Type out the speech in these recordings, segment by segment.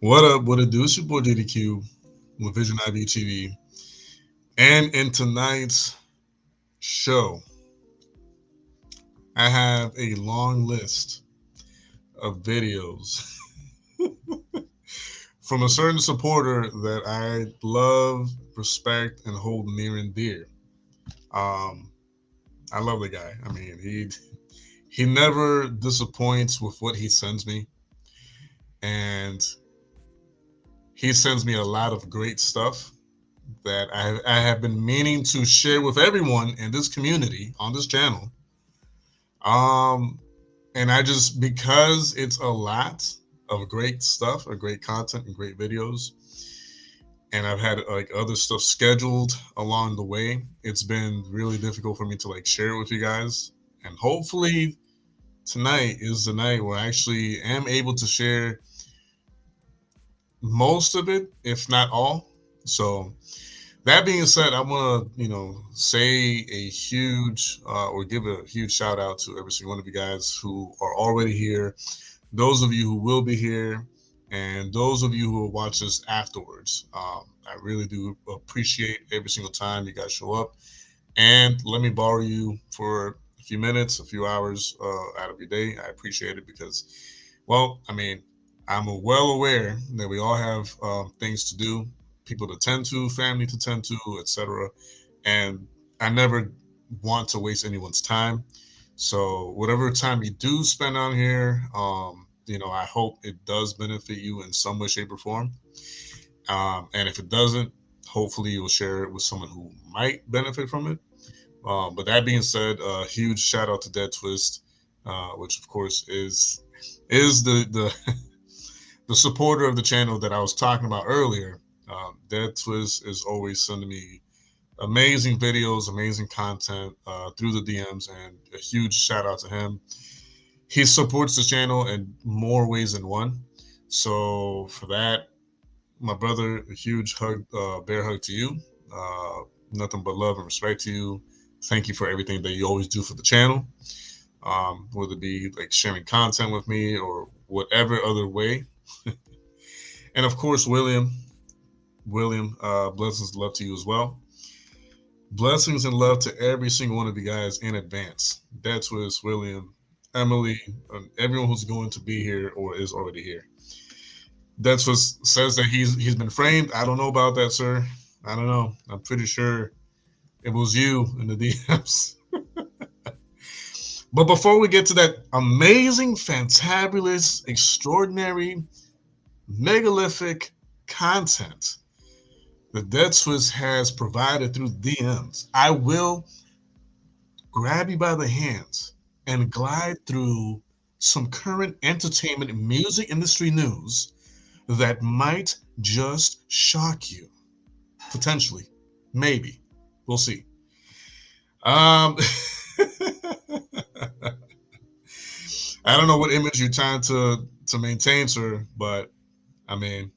What up? What it do? It's your boy DDQ with Vision IB TV. And in tonight's show, I have a long list of videos from a certain supporter that I love, respect, and hold near and dear. Um, I love the guy. I mean, he never disappoints with what he sends me, and he sends me a lot of great stuff that I have been meaning to share with everyone in this community on this channel. Um, and I just because it's a lot of great stuff, or great content, and great videos, and I've had like other stuff scheduled along the way. It's been really difficult for me to like share it with you guys, and hopefully tonight is the night where I actually am able to share most of it, if not all. So that being said, I want to, say a huge or give a huge shout out to every single one of you guys who are already here, those of you who will be here, and those of you who will watch this afterwards. I really do appreciate every single time you guys show up and let me borrow you for a few minutes, a few hours out of your day. I appreciate it because, well, I mean, I'm well aware that we all have things to do, people to tend to, family to tend to, etc. And I never want to waste anyone's time. So whatever time you do spend on here, I hope it does benefit you in some way, shape, or form. And if it doesn't, hopefully you'll share it with someone who might benefit from it. But that being said, a huge shout out to Dead Twist, which of course is the the supporter of the channel that I was talking about earlier. Dead Twist is always sending me amazing videos, amazing content through the DMs, and a huge shout out to him. He supports the channel in more ways than one. So for that, my brother, a huge hug, bear hug to you. Uh, Nothing but love and respect to you. Thank you for everything that you always do for the channel, whether it be like sharing content with me or whatever other way. And of course, William, blessings and love to you as well. Blessings and love to every single one of you guys in advance. That's with William, Emily, and everyone who's going to be here or is already here. That's what says that he's been framed. I don't know about that, sir. I don't know. I'm pretty sure it was you in the DMs. But before we get to that amazing, fantabulous, extraordinary, megalithic content that Dead Swiss has provided through DMs, I will grab you by the hands and glide through some current entertainment and music industry news that might just shock you. Potentially. Maybe. We'll see. Um, I don't know what image you're trying to maintain, sir, but I mean,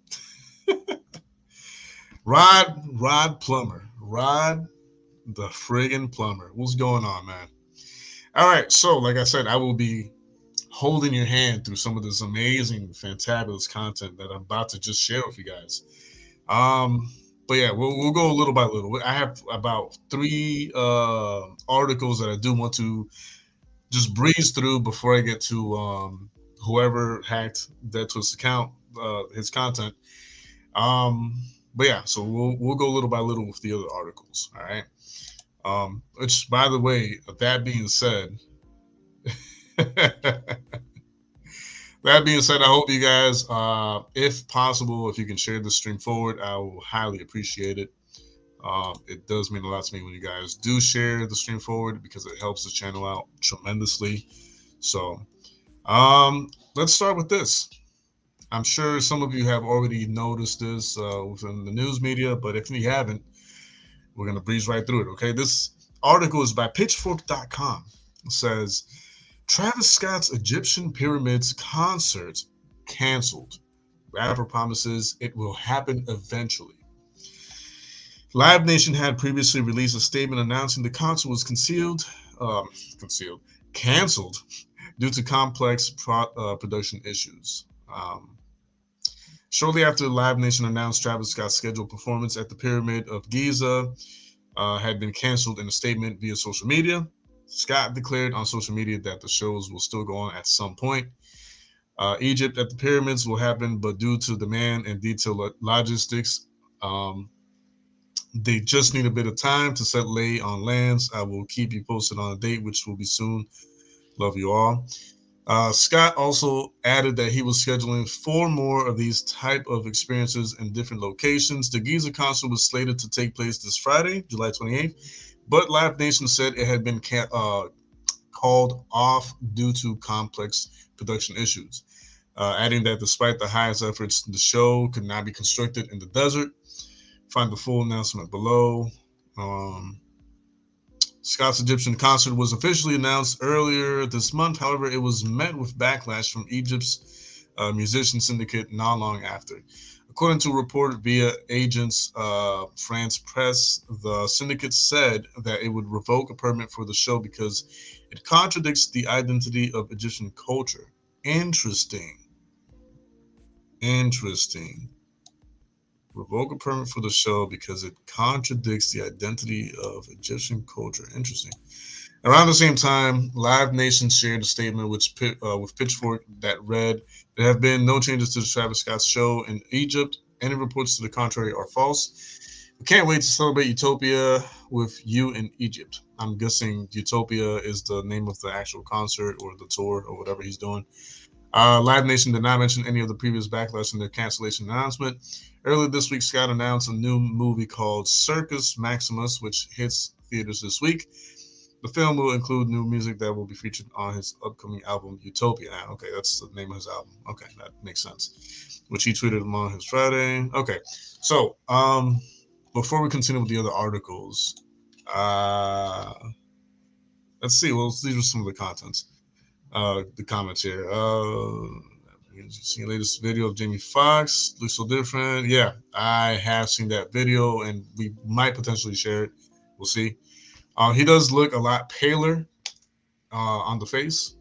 Rod Plumber, Rod the friggin' plumber. What's going on, man? All right, so like I said, I will be holding your hand through some of this amazing, fantabulous content that I'm about to just share with you guys. Um, but yeah, we'll go little by little. I have about three articles that I do want to just breeze through before I get to whoever hacked Dead Twist account, his content. But yeah, so we'll go little by little with the other articles. All right. Which, by the way, that being said, that being said, I hope you guys, if possible, if you can share the stream forward, I will highly appreciate it. It does mean a lot to me when you guys do share the stream forward because it helps the channel out tremendously. So let's start with this. I'm sure some of you have already noticed this within the news media, but if you haven't, we're going to breeze right through it, okay? This article is by Pitchfork.com. It says, Travis Scott's Egyptian Pyramids concert canceled. Rapper promises it will happen eventually. Live Nation had previously released a statement announcing the concert was canceled due to complex production issues. Shortly after Live Nation announced Travis Scott's scheduled performance at the Pyramid of Giza had been canceled in a statement via social media, Scott declared on social media that the shows will still go on at some point. Egypt at the pyramids will happen, but due to demand and detailed logistics, they just need a bit of time to set lay on lands. I will keep you posted on a date, which will be soon. Love you all. Scott also added that he was scheduling 4 more of these type of experiences in different locations. The Giza concert was slated to take place this Friday, July 28th, but Live Nation said it had been called off due to complex production issues, adding that despite the highest efforts, the show could not be constructed in the desert. Find the full announcement below. Scott's Egyptian concert was officially announced earlier this month. However, it was met with backlash from Egypt's musician syndicate not long after. According to a report via Agence France Presse, the syndicate said that it would revoke a permit for the show because it contradicts the identity of Egyptian culture. Interesting. Revoke a permit for the show because it contradicts the identity of Egyptian culture. Interesting. Around the same time, Live Nation shared a statement with Pitchfork that read, "There have been no changes to the Travis Scott show in Egypt. Any reports to the contrary are false. We can't wait to celebrate Utopia with you in Egypt." I'm guessing Utopia is the name of the actual concert or the tour or whatever he's doing. Live Nation did not mention any of the previous backlash in their cancellation announcement. Earlier this week, Scott announced a new movie called Circus Maximus, which hits theaters this week. The film will include new music that will be featured on his upcoming album, Utopia. Okay, that's the name of his album. Okay, that makes sense. Which he tweeted on his Friday. Okay, so before we continue with the other articles, let's see. Well, these are some of the contents. The comments here. See the latest video of Jamie Foxx. Looks so different. Yeah, I have seen that video, and we might potentially share it. We'll see. He does look a lot paler on the face.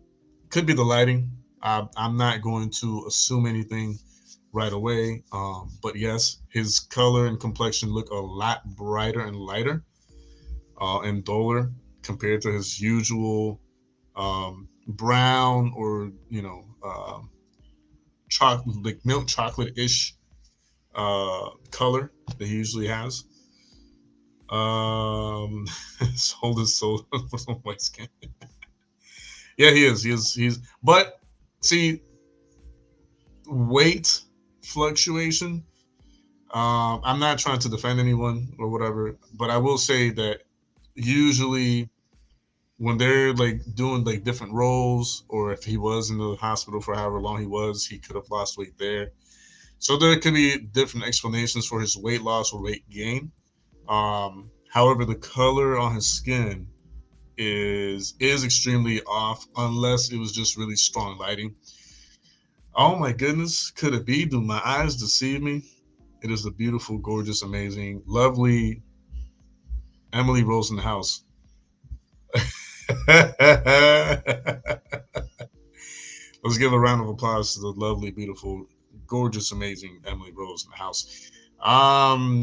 Could be the lighting. I'm not going to assume anything right away. But yes, his color and complexion look a lot brighter and lighter and duller compared to his usual brown or chocolate, like milk chocolate-ish color that he usually has. Sold his soul for some white skin. Yeah, he is. He's. But see, weight fluctuation. I'm not trying to defend anyone or whatever, but I will say that usually when they're like doing like different roles, or if he was in the hospital for however long he was, he could have lost weight there. So there could be different explanations for his weight loss or weight gain. However, the color on his skin is extremely off, unless it was just really strong lighting. Oh my goodness, could it be? Do my eyes deceive me? It is a beautiful, gorgeous, amazing, lovely Emily Rose in the house. Let's give a round of applause to the lovely, beautiful, gorgeous, amazing Emily Rose in the house.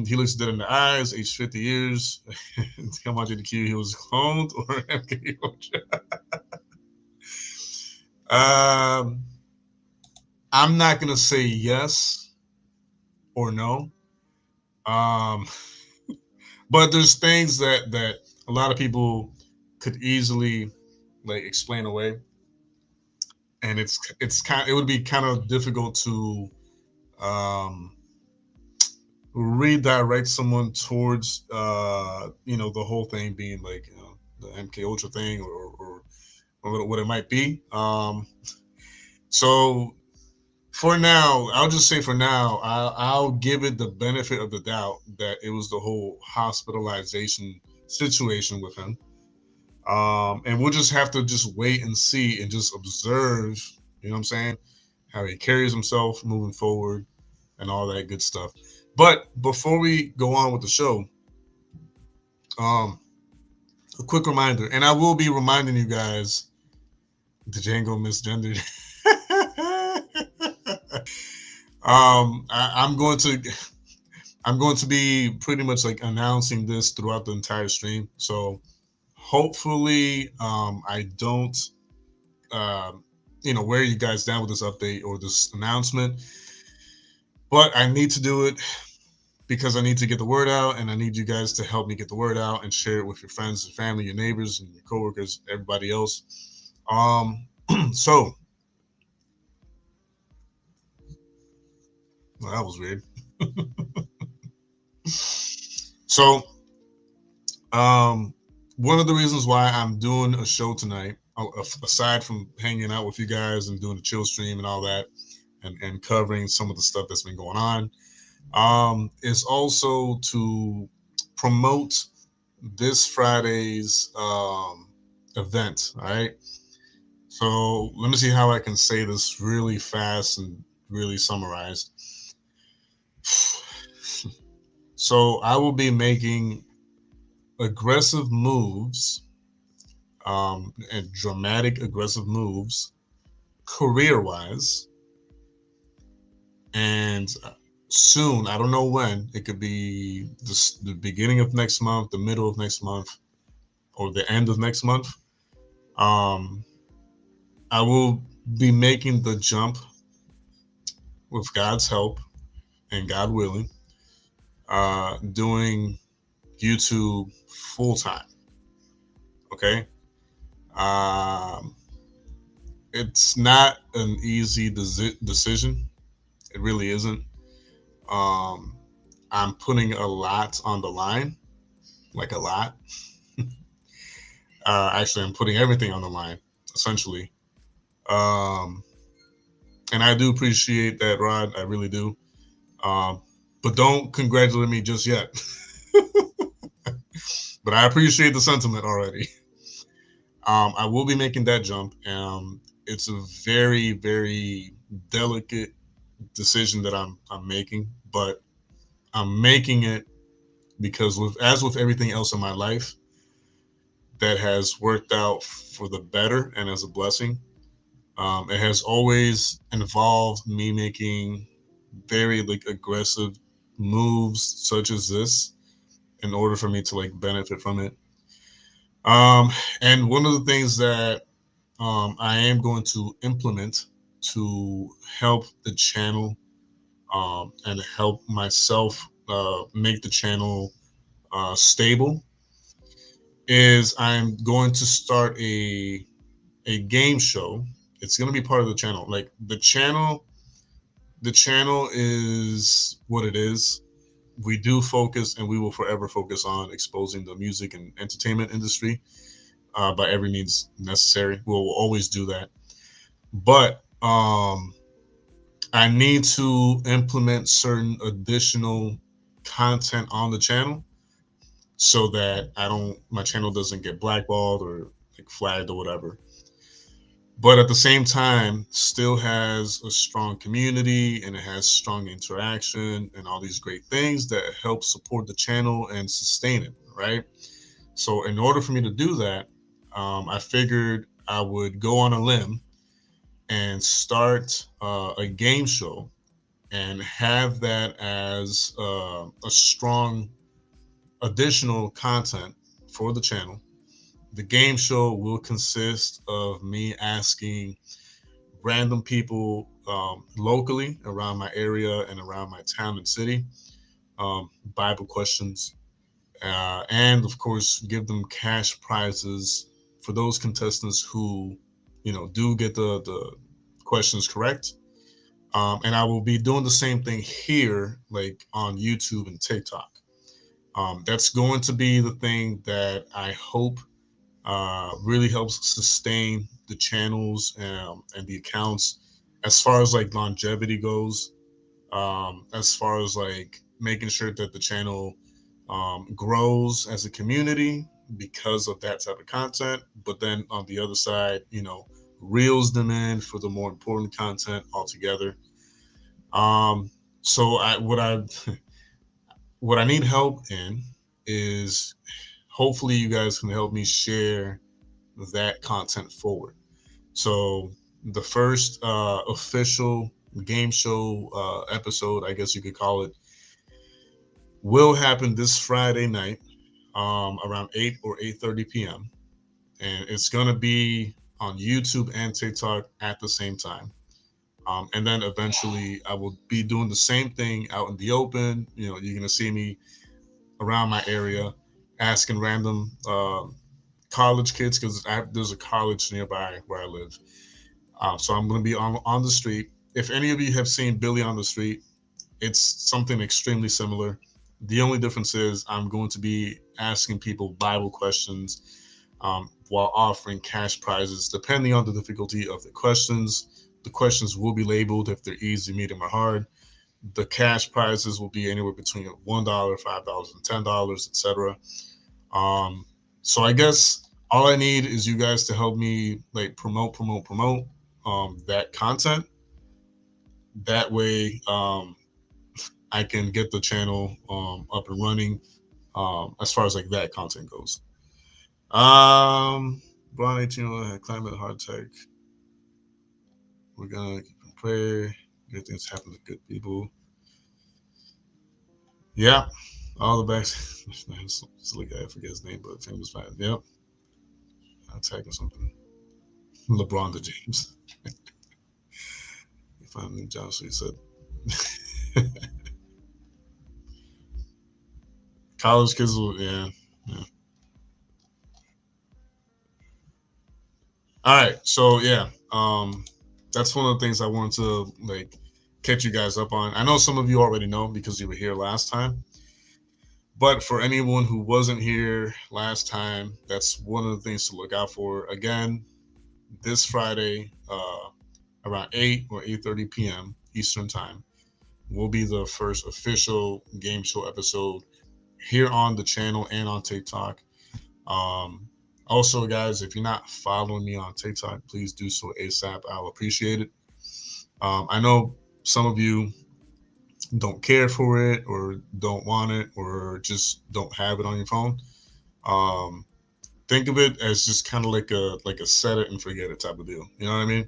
He looks dead in the eyes, aged 50 years. Come on, JDQ, he was cloned or MK I'm not gonna say yes or no. But there's things that a lot of people could easily like explain away, and it would be kind of difficult to redirect someone towards the whole thing being like the MK Ultra thing or what it might be. So for now, I'll just say for now, I'll give it the benefit of the doubt that it was the whole hospitalization situation with him. And we'll just have to just wait and see and just observe, you know what I'm saying, how he carries himself moving forward and all that good stuff. But before we go on with the show, a quick reminder, and I will be reminding you guys, the Django misgendered. I'm going to I'm going to be pretty much like announcing this throughout the entire stream. So hopefully, I don't, um, wear you guys down with this update or this announcement. But I need to do it because I need to get the word out, and I need you guys to help me get the word out and share it with your friends, your family, your neighbors, and your coworkers, everybody else. Um, so well, that was weird. So, um, one of the reasons why I'm doing a show tonight, aside from hanging out with you guys and doing the chill stream and all that, and covering some of the stuff that's been going on, is also to promote this Friday's event. All right. So let me see how I can say this really fast and really summarized. So I will be making aggressive moves, and dramatic aggressive moves, career wise, and soon. I don't know when. It could be the beginning of next month, the middle of next month, or the end of next month. Um, I will be making the jump with God's help and God willing, doing YouTube full time. Okay. Um, it's not an easy decision. It really isn't. Um, I'm putting a lot on the line, like a lot. Actually, I'm putting everything on the line, essentially. Um, and I do appreciate that, Rod. I really do. Um, but don't congratulate me just yet. But I appreciate the sentiment already. I will be making that jump. It's a very, very delicate decision that I'm making, but I'm making it because as with everything else in my life that has worked out for the better and as a blessing, it has always involved me making very like aggressive moves such as this in order for me to like benefit from it. Um, and one of the things that I am going to implement to help the channel, and help myself make the channel stable is I'm going to start a game show. It's going to be part of the channel. Like the channel is what it is. We do focus, and we will forever focus on exposing the music and entertainment industry, by every means necessary. We'll always do that. But I need to implement certain additional content on the channel so that I don't my channel doesn't get blackballed or like flagged or whatever. But at the same time, still has a strong community and it has strong interaction and all these great things that help support the channel and sustain it, right? So in order for me to do that, I figured I would go on a limb and start a game show and have that as a strong additional content for the channel. The game show will consist of me asking random people, locally around my area and around my town and city, Bible questions, and of course, give them cash prizes for those contestants who, do get the questions correct. And I will be doing the same thing here, like on YouTube and TikTok. That's going to be the thing that I hope really helps sustain the channels, and the accounts as far as like longevity goes, as far as like making sure that the channel grows as a community because of that type of content. But then on the other side, reels them in for the more important content altogether. Um, so what I need help in is hopefully you guys can help me share that content forward. So the first official game show episode, I guess you could call it, will happen this Friday night, around 8 or 8:30 p.m. And it's gonna be on YouTube and TikTok at the same time. And then eventually, I will be doing the same thing out in the open. You know, you're gonna see me around my area, asking random college kids because there's a college nearby where I live. So I'm going to be on the street. If any of you have seen Billy on the Street, it's something extremely similar. The only difference is I'm going to be asking people Bible questions while offering cash prizes depending on the difficulty of the questions. The questions will be labeled if they're easy, medium, or hard. The cash prizes will be anywhere between $1, $5, and $10, etc. Um, so I guess all I need is you guys to help me like promote that content. That way, I can get the channel up and running as far as like that content goes. Brian 18 climate hard tech. We're gonna keep in prayer. Good things happen to good people. Yeah, all the backs. Silly guy, I forget his name, but famous fan. Yep, attacking something. LeBron to James. You find Nick Johnson. He said, college kids will, yeah, yeah. All right, so yeah, that's one of the things I wanted to like catch you guys up on. I know some of you already know because you were here last time, but for anyone who wasn't here last time, that's one of the things to look out for. Again, this Friday, around 8 or 8:30 p.m. Eastern time, will be the first official game show episode here on the channel and on TikTok. Um, Also, guys, if you're not following me on TikTok, please do so ASAP. I'll appreciate it. I know some of you don't care for it or don't want it or just don't have it on your phone. Um, think of it as just kind of like a set it and forget it type of deal. You know what I mean?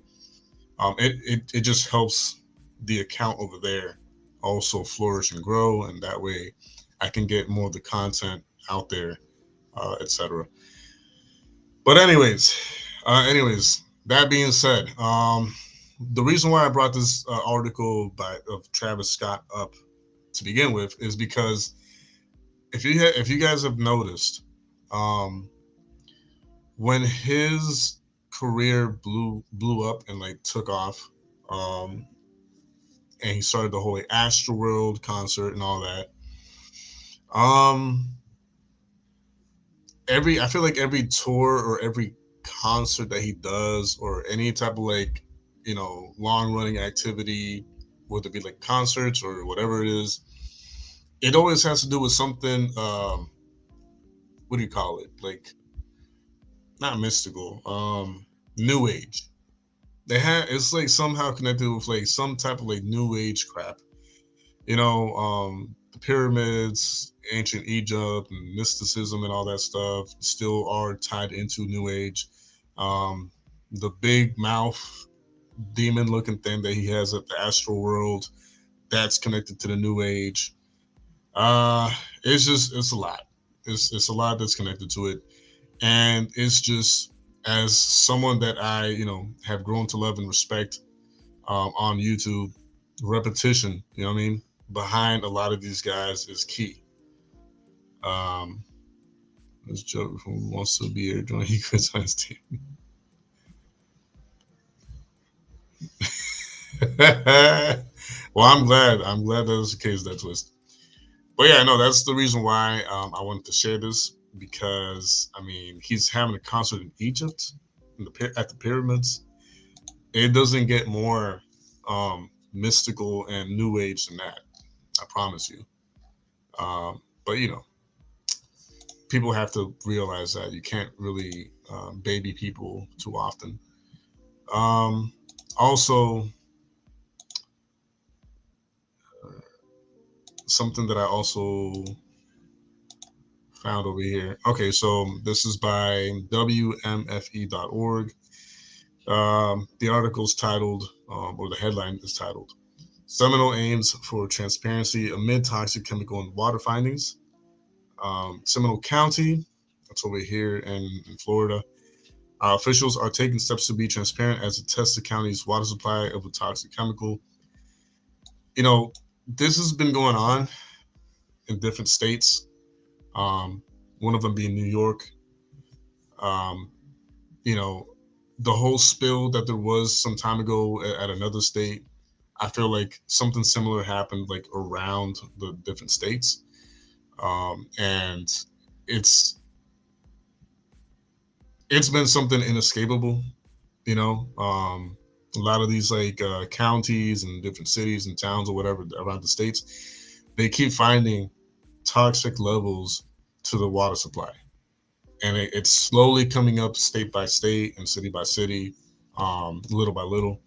It just helps the account over there also flourish and grow, and that way I can get more of the content out there, etc. But anyways, that being said, the reason why I brought this article by of Travis Scott up to begin with is because if you guys have noticed, um, when his career blew up and like took off, um, and he started the whole like, Astroworld concert and all that. Um, I feel like every tour or every concert that he does or any type of like long running activity, whether it be like concerts or whatever it is, it always has to do with something. What do you call it? Like not mystical. New age. They have it's like somehow connected with like some type of like new age crap. The pyramids, ancient Egypt, and mysticism and all that stuff still are tied into New Age. Um, the big mouth demon looking thing that he has at the Astral World, that's connected to the New Age. Uh, it's a lot. It's a lot that's connected to it, and it's just as someone that I have grown to love and respect on YouTube, repetition. You know what I mean? Behind a lot of these guys is key. Um, this joke who wants to be here join he quits on his team. Well, I'm glad. I'm glad that was the case. That twist. But yeah, no, that's the reason why I wanted to share this because I mean he's having a concert in Egypt, at the pyramids. It doesn't get more mystical and new age than that. I promise you. But people have to realize that you can't really baby people too often. Um, Also, something that I also found over here. Okay, so this is by WMFE.org. The article's titled, or the headline is titled, Seminole aims for transparency amid toxic chemical and water findings. Seminole County, that's over here in Florida. Officials are taking steps to be transparent as it tests the county's water supply of a toxic chemical. You know, this has been going on in different states. One of them being New York. Um, you know, the whole spill that there was some time ago at another state. I feel like something similar happened like around the different states, and it's it's been something inescapable. You know, a lot of these like counties and different cities and towns or whatever around the states, they keep finding toxic levels to the water supply, and it's slowly coming up state by state and city by city, little by little,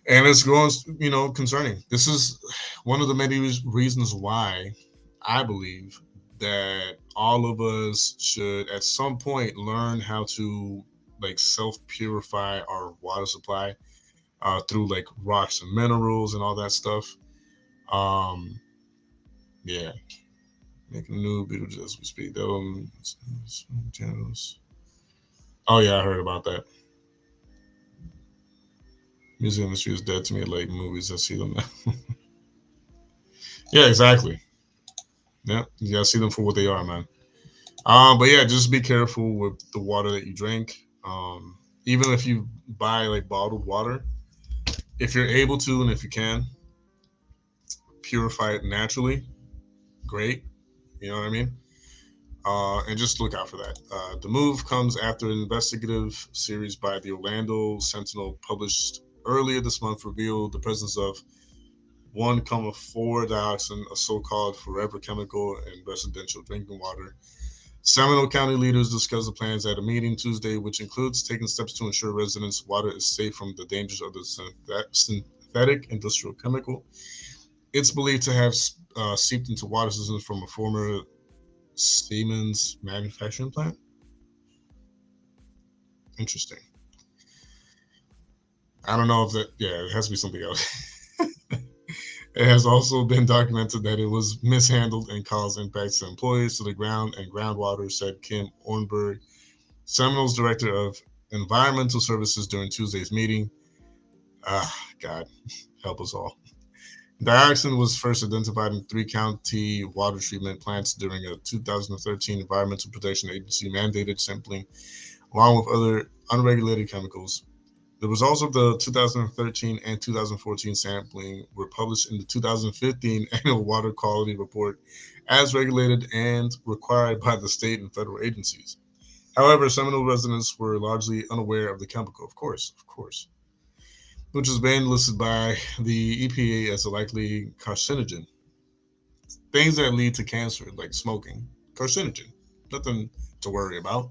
and it's growing, concerning. This is one of the many reasons why I believe that all of us should at some point learn how to like self purify our water supply through like rocks and minerals and all that stuff. Um, yeah, making new Beetlejuice as we speak. Channels. Oh yeah, I heard about that. Music industry is dead to me like movies. I see them now. Yeah, exactly. Yeah, you gotta see them for what they are, man. But yeah, just be careful with the water that you drink. Even if you buy like bottled water, if you're able to and if you can purify it naturally, great. You know what I mean? And just look out for that. The move comes after an investigative series by the Orlando Sentinel published earlier this month revealed the presence of 1,4-dioxin, a so-called forever chemical in residential drinking water. Seminole County leaders discussed the plans at a meeting Tuesday, which includes taking steps to ensure residents' water is safe from the dangers of the synthetic industrial chemical. It's believed to have seeped into water systems from a former Siemens manufacturing plant. Interesting. I don't know if that, yeah, it has to be something else. It has also been documented that it was mishandled and caused impacts to employees, to the ground and groundwater, said Kim Ornberg, Seminole's director of environmental services during Tuesday's meeting. Ah, God, help us all. Dioxin was first identified in three county water treatment plants during a 2013 Environmental Protection Agency mandated sampling, along with other unregulated chemicals. The results of the 2013 and 2014 sampling were published in the 2015 Annual Water Quality Report as regulated and required by the state and federal agencies. However, Seminole residents were largely unaware of the chemical, of course, which has been listed by the EPA as a likely carcinogen. Things that lead to cancer, like smoking, carcinogen, nothing to worry about.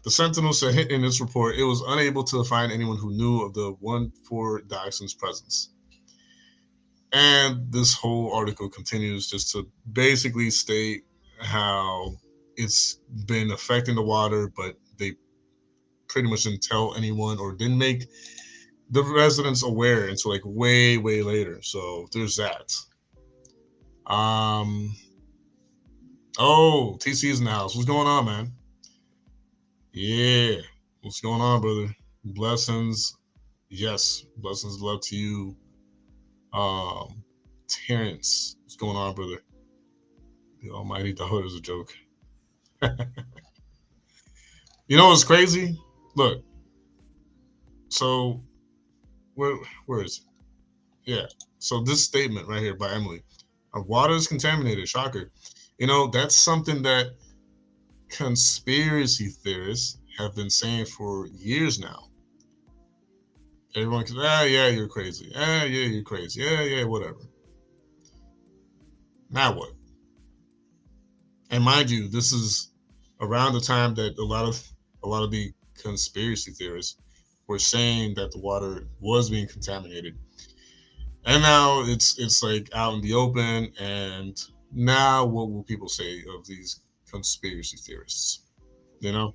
The Sentinel said in its report it was unable to find anyone who knew of the 1,4-dioxin's presence. And this whole article continues just to basically state how it's been affecting the water, but they pretty much didn't tell anyone or didn't make the residents aware until like way, way later. So there's that. Um, oh, TC's in the house. What's going on, man? Yeah. What's going on, brother? Blessings. Yes. Blessings, love to you. Um, Terrence. What's going on, brother? The almighty dog is a joke. You know what's crazy? Look, so where where is it? Yeah. So this statement right here by Emily. Our water is contaminated. Shocker. You know, that's something that conspiracy theorists have been saying for years now. Everyone can, yeah, you're crazy. Yeah, you're crazy. Yeah, whatever. Now what? And mind you, this is around the time that a lot of the conspiracy theorists were saying that the water was being contaminated. And now it's like out in the open, and now what will people say of these conspiracy theorists? You know?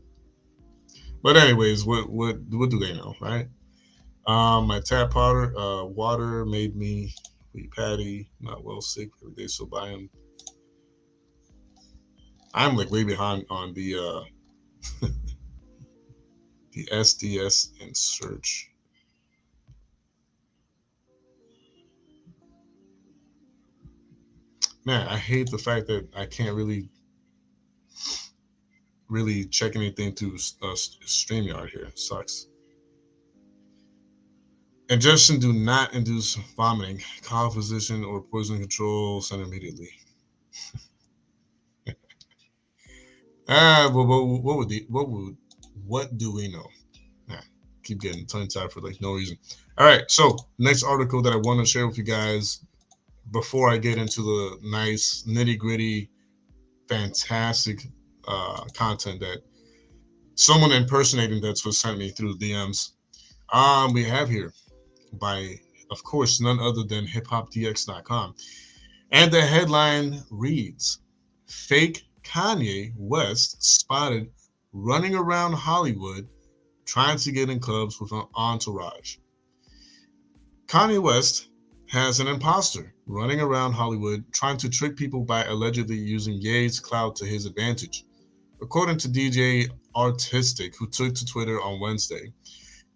But anyways, what do they know, right? My tap water made me wheat patty, not well sick every day, so I'm like way behind on the SDS and search. Man, I hate the fact that I can't really check anything through StreamYard here. It sucks. Ingestion do not induce vomiting. Call physician or poison control center immediately. What do we know? Nah, keep getting tongue tied for like no reason. All right, so next article that I want to share with you guys before I get into the nice nitty gritty, fantastic content that someone impersonating that's was sent me through the DMs. We have here by, of course, none other than hiphopdx.com. And the headline reads, Fake Kanye West spotted running around Hollywood trying to get in clubs with an entourage. Kanye West has an imposter running around Hollywood trying to trick people by allegedly using Ye's clout to his advantage. According to DJ Artistic, who took to Twitter on Wednesday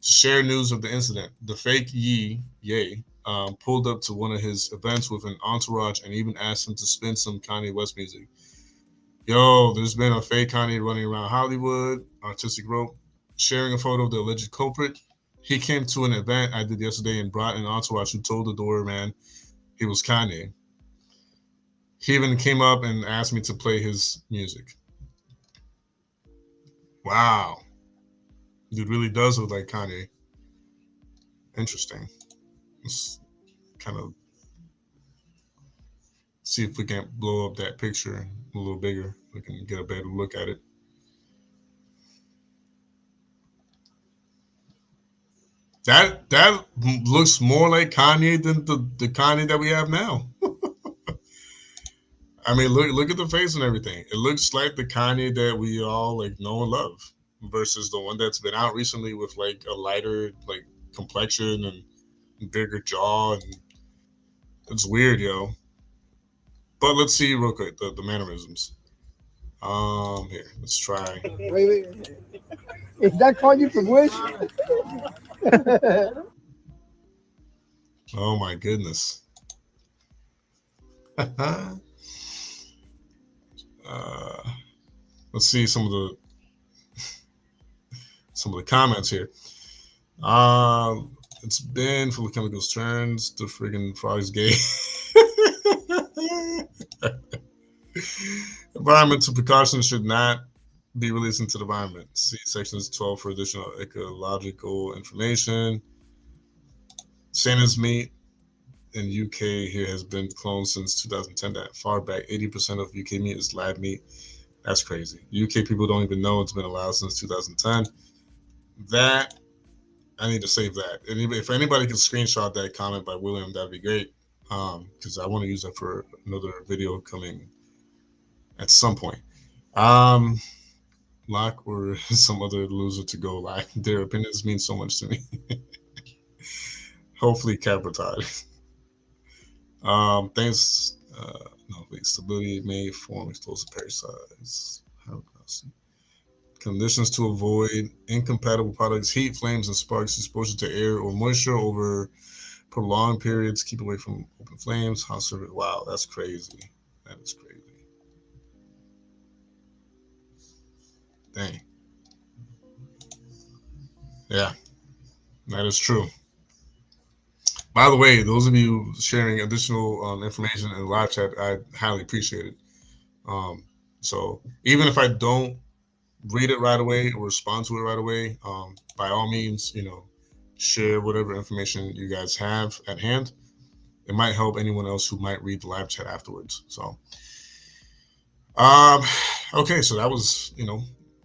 to share news of the incident, the fake Ye pulled up to one of his events with an entourage and even asked him to spin some Kanye West music. Yo, there's been a fake Kanye running around Hollywood, Artistic wrote, sharing a photo of the alleged culprit. He came to an event I did yesterday and brought an entourage who told the doorman he was Kanye. He even came up and asked me to play his music. Wow. Dude really does look like Kanye. Interesting. Let's kind of see if we can blow up that picture a little bigger. We can get a better look at it. That looks more like Kanye than the Kanye that we have now. I mean, look at the face and everything. It looks like the Kanye that we all like know and love, versus the one that's been out recently with like a lighter like complexion and bigger jaw, and it's weird, yo. But let's see real quick the mannerisms. Here, let's try. Wait. Is that Kanye from Wish? Oh my goodness. uh, let's see some of the comments here. It's been full of chemicals turns. The friggin' frog's gay. Environmental precautions should not be released into the environment. See sections 12 for additional ecological information. Santa's meat in UK here has been cloned since 2010. That far back, 80% of UK meat is lab meat. That's crazy. UK people don't even know it's been allowed since 2010. That I need to save that. If anybody can screenshot that comment by William, that'd be great. Because I want to use that for another video coming at some point. Locke or some other loser to go live. Their opinions mean so much to me. Hopefully, Capital. Thanks. No, wait. Stability may form explosive parasites. Conditions to avoid incompatible products: heat, flames, and sparks. Exposure to air or moisture over prolonged periods. Keep away from open flames. Hot service. Wow, that's crazy. That is crazy. Dang. Yeah, that is true. By the way, those of you sharing additional information in the live chat, I highly appreciate it. So even if I don't read it right away or respond to it right away, by all means, share whatever information you guys have at hand. It might help anyone else who might read the live chat afterwards. So, okay, so that was,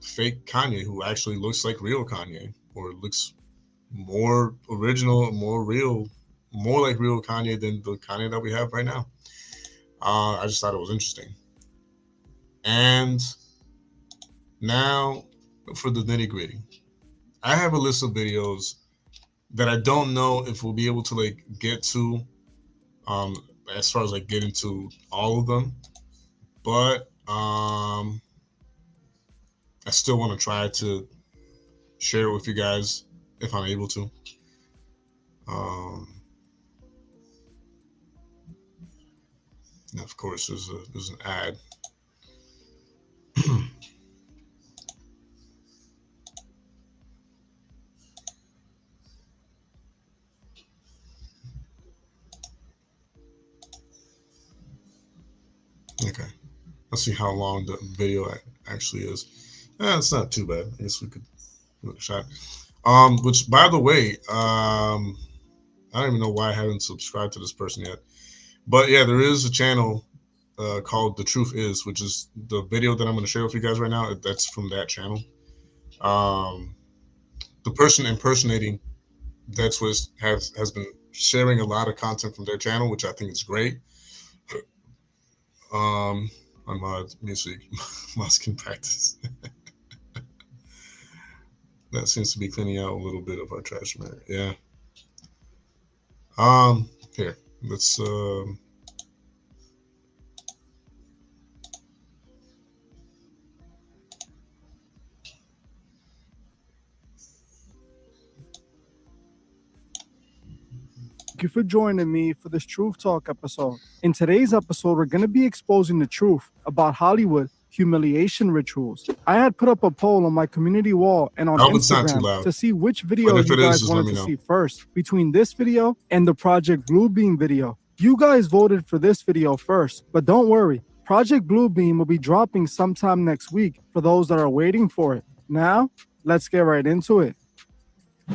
fake Kanye who actually looks like real Kanye, or looks more original, more real, more like real Kanye than the Kanye that we have right now. I just thought it was interesting. And now for the nitty gritty. I have a list of videos that I don't know if we'll be able to like get to, as far as like getting to all of them, but I still want to try to share it with you guys if I'm able to. And of course, there's an ad. Okay, let's see how long the video actually is. It's not too bad. I guess we could give it a shot. Which, by the way, I don't even know why I haven't subscribed to this person yet. But yeah, there is a channel called The Truth Is, which is the video that I'm going to share with you guys right now. That's from that channel. The person impersonating Dead Twist has been sharing a lot of content from their channel, which I think is great. Unmod music, masking practice. That seems to be cleaning out a little bit of our trash matter. Yeah. Here, let's Thank you for joining me for this Truth Talk episode. In today's episode, we're going to be exposing the truth about Hollywood humiliation rituals. I had put up a poll on my community wall and on Instagram to see which video you guys wanted to see first between this video and the Project Bluebeam video. You guys voted for this video first, but don't worry. Project Bluebeam will be dropping sometime next week for those that are waiting for it. Now, let's get right into it.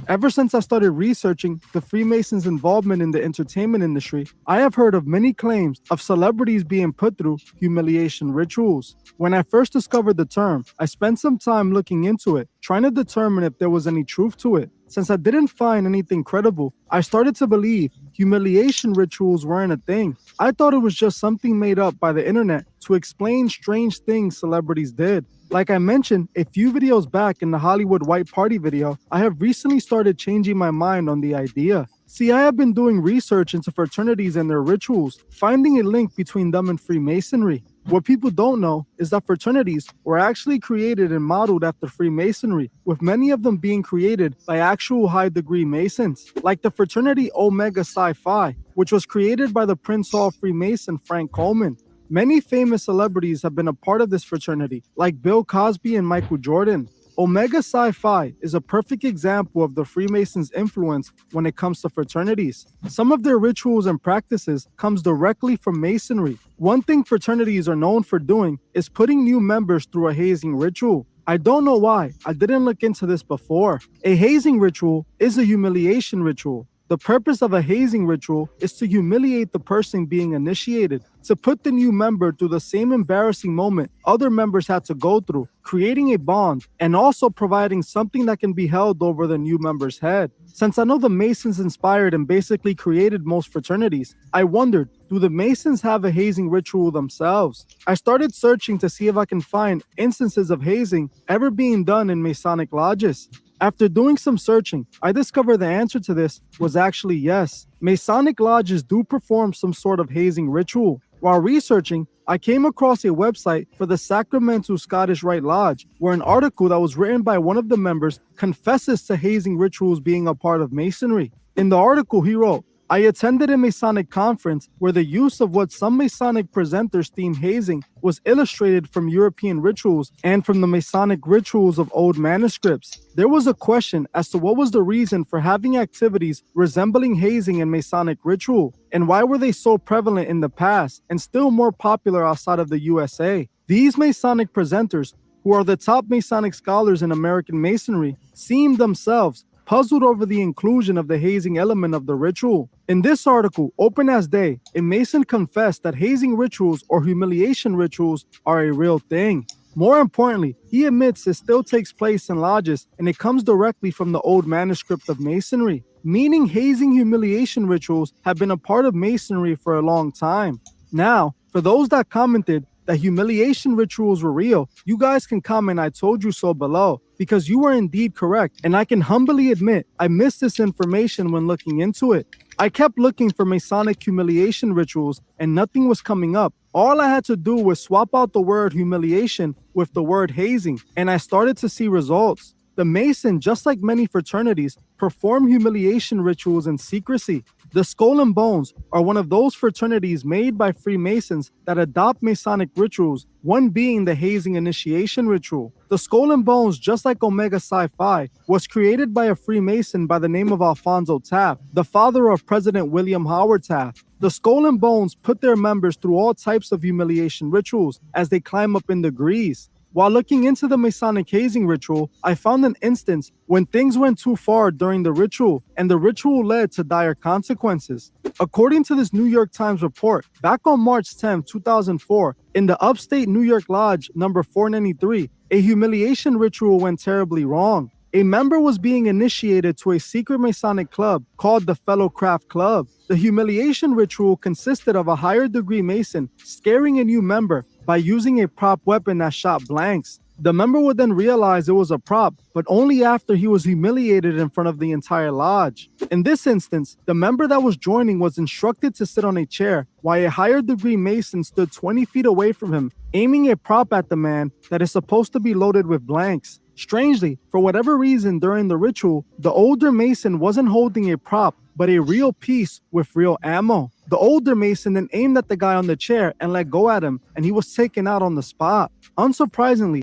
Ever since I started researching the Freemasons' involvement in the entertainment industry, I have heard of many claims of celebrities being put through humiliation rituals. When I first discovered the term, I spent some time looking into it, trying to determine if there was any truth to it. Since I didn't find anything credible, I started to believe humiliation rituals weren't a thing. I thought it was just something made up by the internet to explain strange things celebrities did. Like I mentioned a few videos back in the Hollywood White Party video, I have recently started changing my mind on the idea. See, I have been doing research into fraternities and their rituals, finding a link between them and Freemasonry. What people don't know is that fraternities were actually created and modeled after Freemasonry, with many of them being created by actual high-degree Masons, like the fraternity Omega Psi Phi, which was created by the Prince Hall Freemason Frank Coleman. Many famous celebrities have been a part of this fraternity, like Bill Cosby and Michael Jordan. Omega Psi Phi is a perfect example of the Freemasons' influence when it comes to fraternities. Some of their rituals and practices comes directly from Masonry. One thing fraternities are known for doing is putting new members through a hazing ritual. I don't know why, I didn't look into this before. A hazing ritual is a humiliation ritual. The purpose of a hazing ritual is to humiliate the person being initiated, to put the new member through the same embarrassing moment other members had to go through, creating a bond, and also providing something that can be held over the new member's head. Since I know the Masons inspired and basically created most fraternities, I wondered, do the Masons have a hazing ritual themselves? I started searching to see if I can find instances of hazing ever being done in Masonic lodges. After doing some searching, I discovered the answer to this was actually yes. Masonic lodges do perform some sort of hazing ritual. While researching, I came across a website for the Sacramento Scottish Rite Lodge, where an article that was written by one of the members confesses to hazing rituals being a part of Masonry. In the article, he wrote, I attended a Masonic conference where the use of what some Masonic presenters deem hazing was illustrated from European rituals and from the Masonic rituals of old manuscripts. There was a question as to what was the reason for having activities resembling hazing in Masonic ritual, and why were they so prevalent in the past and still more popular outside of the USA. These Masonic presenters, who are the top Masonic scholars in American Masonry, seemed themselves puzzled over the inclusion of the hazing element of the ritual. In this article, Open as Day, a Mason confessed that hazing rituals or humiliation rituals are a real thing. More importantly, he admits it still takes place in lodges and it comes directly from the old manuscript of Masonry, meaning hazing humiliation rituals have been a part of Masonry for a long time. Now, for those that commented that humiliation rituals were real, you guys can comment "I told you so" below, because you were indeed correct, and I can humbly admit I missed this information when looking into it. I kept looking for Masonic humiliation rituals and nothing was coming up. All I had to do was swap out the word humiliation with the word hazing, and I started to see results. The Mason, just like many fraternities, perform humiliation rituals in secrecy. The Skull and Bones are one of those fraternities made by Freemasons that adopt Masonic rituals, one being the hazing initiation ritual. The Skull and Bones, just like Omega Psi Phi, was created by a Freemason by the name of Alfonso Taft, the father of President William Howard Taft. The Skull and Bones put their members through all types of humiliation rituals as they climb up in degrees. While looking into the Masonic hazing ritual, I found an instance when things went too far during the ritual, and the ritual led to dire consequences. According to this New York Times report, back on March 10, 2004, in the upstate New York Lodge number 493, a humiliation ritual went terribly wrong. A member was being initiated to a secret Masonic club called the Fellow Craft Club. The humiliation ritual consisted of a higher degree Mason scaring a new member by using a prop weapon that shot blanks. The member would then realize it was a prop, but only after he was humiliated in front of the entire lodge. In this instance, the member that was joining was instructed to sit on a chair, while a higher degree Mason stood 20 feet away from him, aiming a prop at the man that is supposed to be loaded with blanks. Strangely, for whatever reason during the ritual, the older Mason wasn't holding a prop, but a real piece with real ammo. The older Mason then aimed at the guy on the chair and let go at him, and he was taken out on the spot. Unsurprisingly,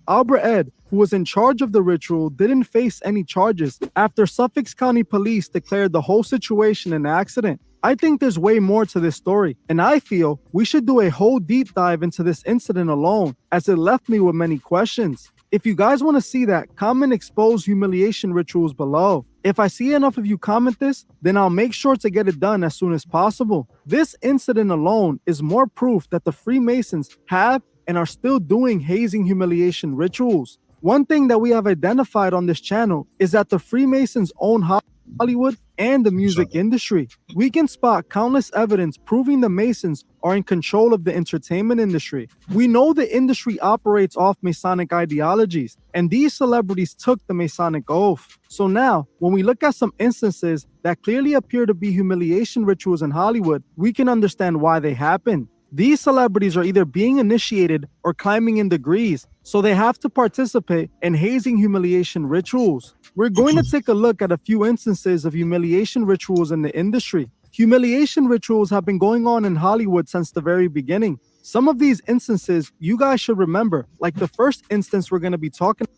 Albert Ed, who was in charge of the ritual, didn't face any charges after Suffolk County Police declared the whole situation an accident. I think there's way more to this story, and I feel we should do a whole deep dive into this incident alone, as it left me with many questions. If you guys want to see that, comment expose humiliation rituals below. If I see enough of you comment this, then I'll make sure to get it done as soon as possible. This incident alone is more proof that the Freemasons have and are still doing hazing humiliation rituals. One thing that we have identified on this channel is that the Freemasons own Hollywood and the music industry. We can spot countless evidence proving the Masons are in control of the entertainment industry. We know the industry operates off Masonic ideologies, and these celebrities took the Masonic oath. So now, when we look at some instances that clearly appear to be humiliation rituals in Hollywood, we can understand why they happen. These celebrities are either being initiated or climbing in degrees, so they have to participate in hazing humiliation rituals. We're going to take a look at a few instances of humiliation rituals in the industry. Humiliation rituals have been going on in Hollywood since the very beginning. Some of these instances you guys should remember, like the first instance we're going to be talking.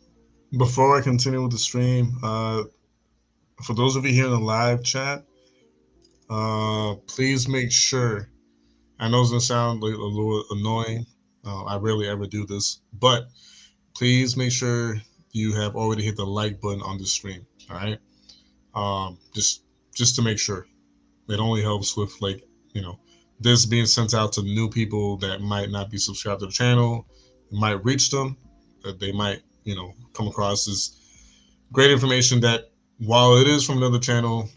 Before I continue with the stream, for those of you here in the live chat, please make sure, I know it's going to sound like a little annoying, I rarely ever do this, but please make sure you have already hit the like button on the stream. All right, just to make sure. It only helps with, like, you know, this being sent out to new people that might not be subscribed to the channel. It might reach them, they might, you know, come across this great information that, while it is from another channel,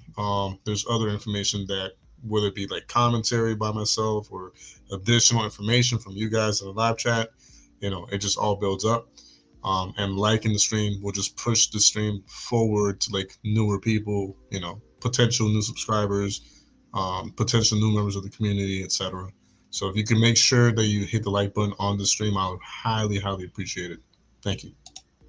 there's other information that, whether it be like commentary by myself or additional information from you guys in the live chat, you know, it just all builds up. And liking the stream will just push the stream forward to, like, newer people, you know, potential new subscribers, potential new members of the community, etc. So if you can make sure that you hit the like button on the stream, I would highly appreciate it. Thank you.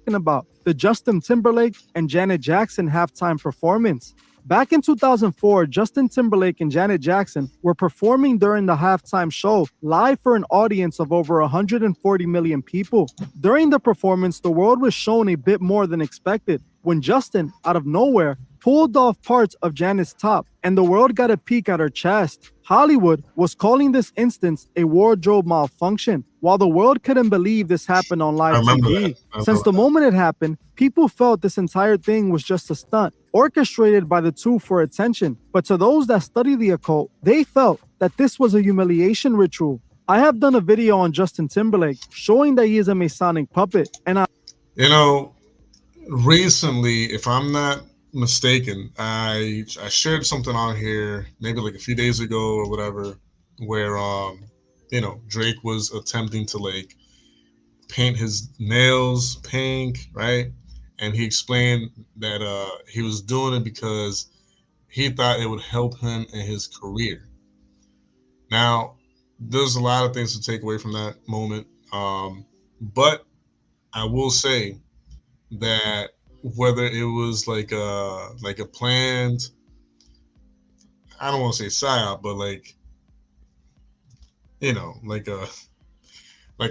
About the Justin Timberlake and Janet Jackson halftime performance. Back in 2004, Justin Timberlake and Janet Jackson were performing during the halftime show live for an audience of over 140 million people. During the performance, the world was shown a bit more than expected when Justin, out of nowhere, pulled off parts of Janet's top, and the world got a peek at her chest. Hollywood was calling this instance a wardrobe malfunction, while the world couldn't believe this happened on live TV. Since the moment it happened, people felt this entire thing was just a stunt, orchestrated by the two for attention. But to those that study the occult, they felt that this was a humiliation ritual. I have done a video on Justin Timberlake showing that he is a Masonic puppet, and you know, recently, if I'm not mistaken, I shared something on here maybe like a few days ago or whatever, where Drake was attempting to like paint his nails pink, right? And he explained that he was doing it because he thought it would help him in his career. Now, there's a lot of things to take away from that moment, but I will say that whether it was like a planned, I don't want to say psyop, but like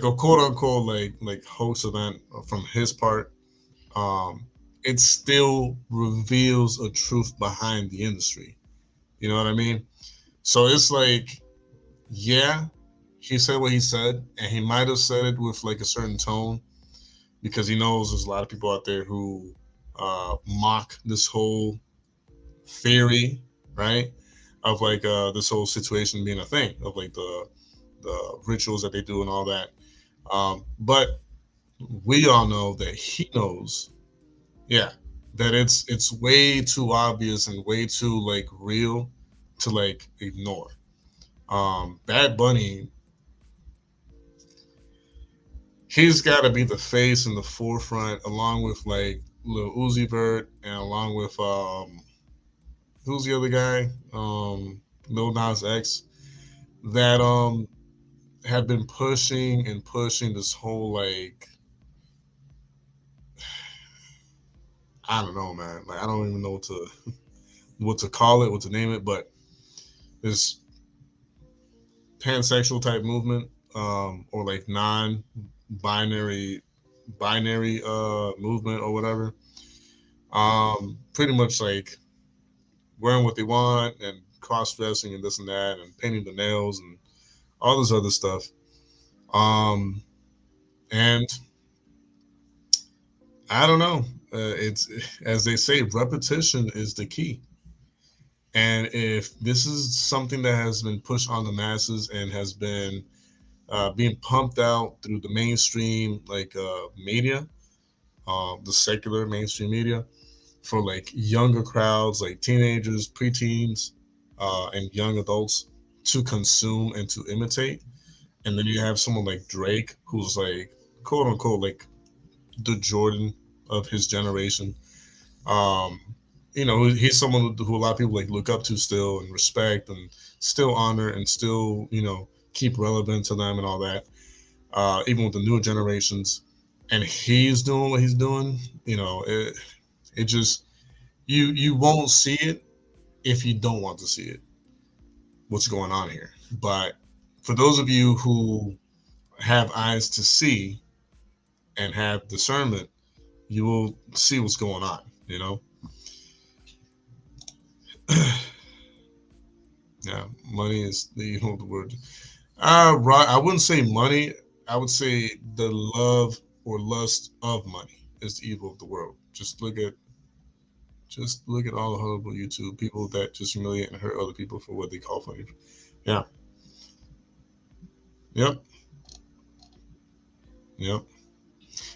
a quote unquote like hoax event from his part, um, it still reveals a truth behind the industry. You know what I mean? So it's like, yeah, he said what he said, and he might have said it with like a certain tone because he knows there's a lot of people out there who mock this whole theory, right? Of like this whole situation being a thing of like the rituals that they do and all that. But we all know that he knows, yeah, that it's way too obvious and way too like real to like ignore. Bad Bunny, he's got to be the face in the forefront, along with like Lil Uzi Vert and along with who's the other guy, Lil Nas X, that have been pushing and pushing this whole like, I don't know, man. Like I don't even know what to call it, what to name it, but this pansexual type movement, or like binary movement or whatever. Pretty much like wearing what they want and cross dressing and this and that and painting the nails and all this other stuff. Um, and I don't know. It's as they say, repetition is the key. And if this is something that has been pushed on the masses and has been being pumped out through the mainstream media, the secular mainstream media, for like younger crowds, like teenagers, preteens, and young adults to consume and to imitate. And then you have someone like Drake, who's like quote unquote like the Jordan of his generation. Um, he's someone who a lot of people like look up to still and respect and still honor and still keep relevant to them and all that. Even with the newer generations, and he's doing what he's doing. It just you won't see it if you don't want to see it. What's going on here? But for those of you who have eyes to see and have discernment, you will see what's going on. Yeah, money is the word. Right. I wouldn't say money. I would say the love or lust of money is the evil of the world. Just look at all the horrible YouTube people that just humiliate and hurt other people for what they call funny. Yeah. Yep. Yep.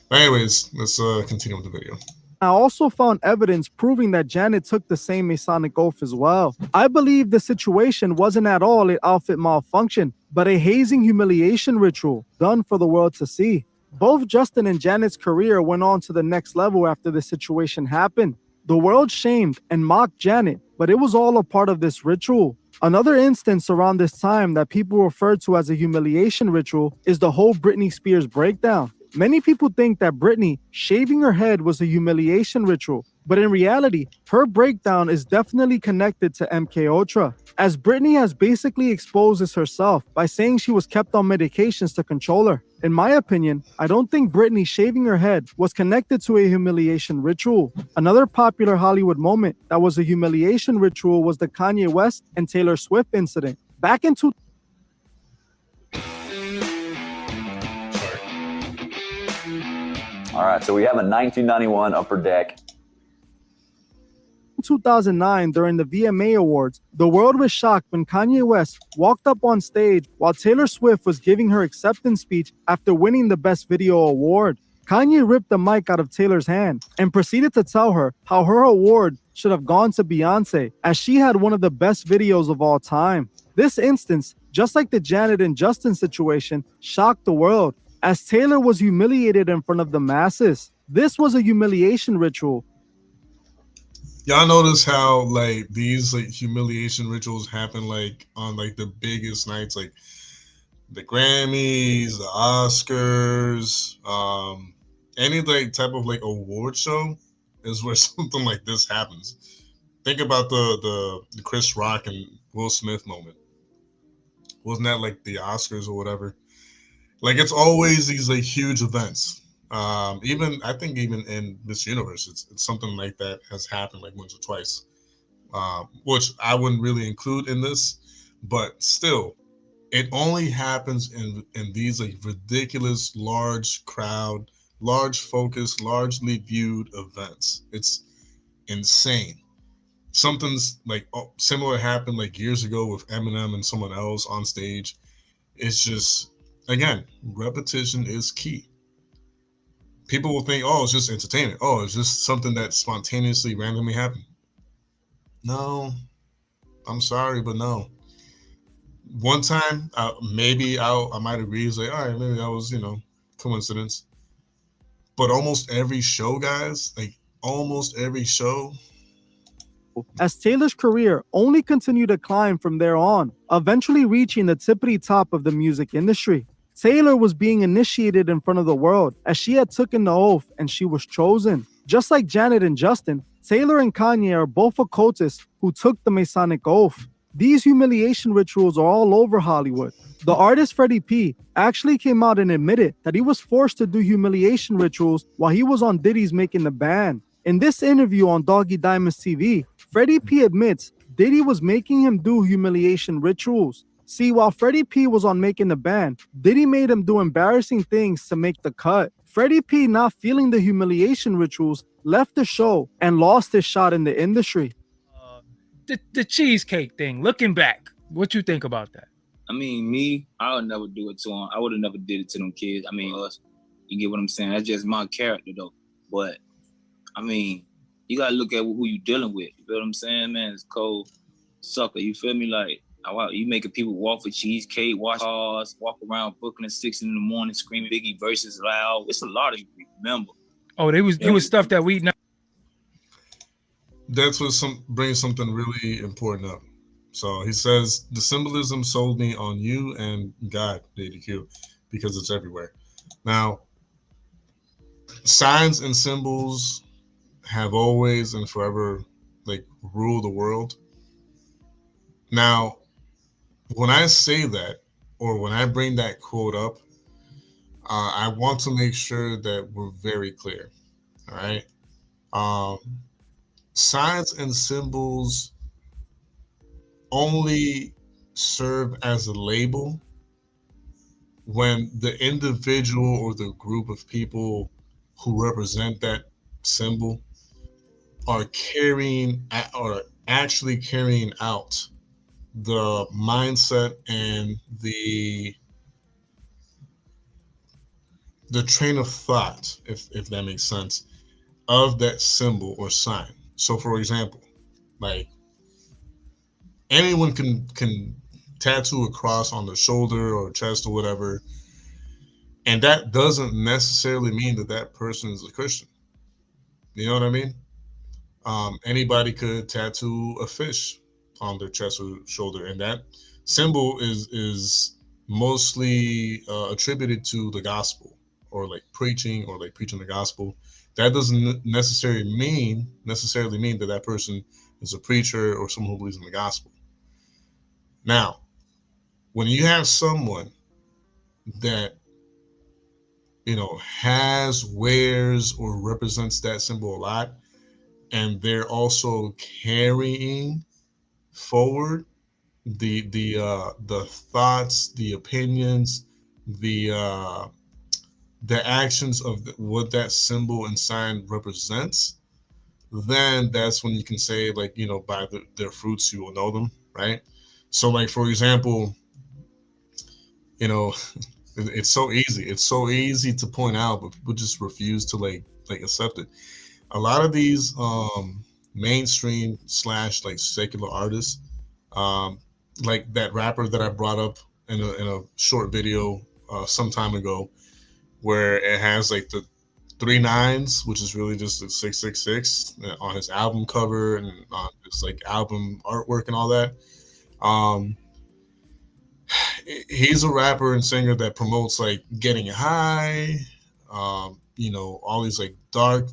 But anyways, let's continue with the video. I also found evidence proving that Janet took the same Masonic oath as well. I believe the situation wasn't at all an outfit malfunction, but a hazing humiliation ritual done for the world to see. Both Justin and Janet's career went on to the next level after the situation happened. The world shamed and mocked Janet, but it was all a part of this ritual. Another instance around this time that people refer to as a humiliation ritual is the whole Britney Spears breakdown. Many people think that Britney shaving her head was a humiliation ritual, but in reality, her breakdown is definitely connected to MK Ultra, as Britney has basically exposed this herself by saying she was kept on medications to control her. In my opinion, I don't think Britney shaving her head was connected to a humiliation ritual. Another popular Hollywood moment that was a humiliation ritual was the Kanye West and Taylor Swift incident. Back in 1991 Upper Deck. 2009, during the VMA Awards, the world was shocked when Kanye West walked up on stage while Taylor Swift was giving her acceptance speech after winning the Best Video award. Kanye ripped the mic out of Taylor's hand and proceeded to tell her how her award should have gone to Beyonce, as she had one of the best videos of all time. This instance, just like the Janet and Justin situation, shocked the world, as Taylor was humiliated in front of the masses. This was a humiliation ritual. Y'all notice how like these like humiliation rituals happen like on like the biggest nights, like the Grammys, the Oscars, any like type of like award show is where something like this happens. Think about the Chris Rock and Will Smith moment. Wasn't that like the Oscars or whatever? Like it's always these like huge events. Even I think even in Miss Universe, it's something like that has happened like once or twice, which I wouldn't really include in this, but still, it only happens in these like ridiculous large crowd, large focus, largely viewed events. It's insane. Something's like similar happened like years ago with Eminem and someone else on stage. It's just, again, repetition is key. People will think, oh, it's just entertainment. Oh, it's just something that spontaneously, randomly happened. No, I'm sorry, but no. One time, maybe I might agree. It's like, all right, maybe that was, coincidence. But almost every show, guys, like almost every show. As Taylor's career only continued to climb from there on, eventually reaching the tippity top of the music industry. Taylor was being initiated in front of the world, as she had taken the oath and she was chosen. Just like Janet and Justin, Taylor and Kanye are both occultists who took the Masonic oath. These humiliation rituals are all over Hollywood. The artist Freddie P actually came out and admitted that he was forced to do humiliation rituals while he was on Diddy's Making the Band. In this interview on Doggy Diamonds TV, Freddie P admits Diddy was making him do humiliation rituals. See, while Freddie P was on Making the Band, Diddy made him do embarrassing things to make the cut. Freddie P, not feeling the humiliation rituals, left the show and lost his shot in the industry. The cheesecake thing, looking back, what you think about that? I mean, me, I would never do it to them. I would have never did it to them kids. I mean, us, you get what I'm saying? That's just my character, though. But, I mean, you got to look at who you dealing with. You feel what I'm saying, man? It's cold sucker. You feel me? Like, you making people walk for cheesecake, wash cars, walk around Brooklyn at 6 in the morning, screaming Biggie verses loud. It's a lot of you remember. Oh, it was stuff that we know. That's what brings something really important up. So he says the symbolism sold me on you and God, DDQ, because it's everywhere. Now, signs and symbols have always and forever like ruled the world. Now, when I say that, or when I bring that quote up, I want to make sure that we're very clear. All right. Signs and symbols only serve as a label when the individual or the group of people who represent that symbol are actually carrying out the mindset and the train of thought, if that makes sense, of that symbol or sign. So for example, like anyone can tattoo a cross on the shoulder or chest or whatever, and that doesn't necessarily mean that person is a Christian. You know what I mean? Anybody could tattoo a fish on their chest or shoulder, and that symbol is mostly attributed to the gospel or like preaching the gospel. That doesn't necessarily mean that person is a preacher or someone who believes in the gospel. Now, when you have someone that wears or represents that symbol a lot, and they're also carrying forward the thoughts, the opinions, the actions of what that symbol and sign represents, then that's when you can say, like, by their fruits you will know them, right? So, like, for example, it's so easy. It's so easy to point out, but people just refuse to like accept it. A lot of these mainstream / like secular artists, like that rapper that I brought up in a short video some time ago, where it has like the 3 9s, which is really just the 666 on his album cover and on his like album artwork and all that. He's a rapper and singer that promotes like getting high, you know, all these like dark,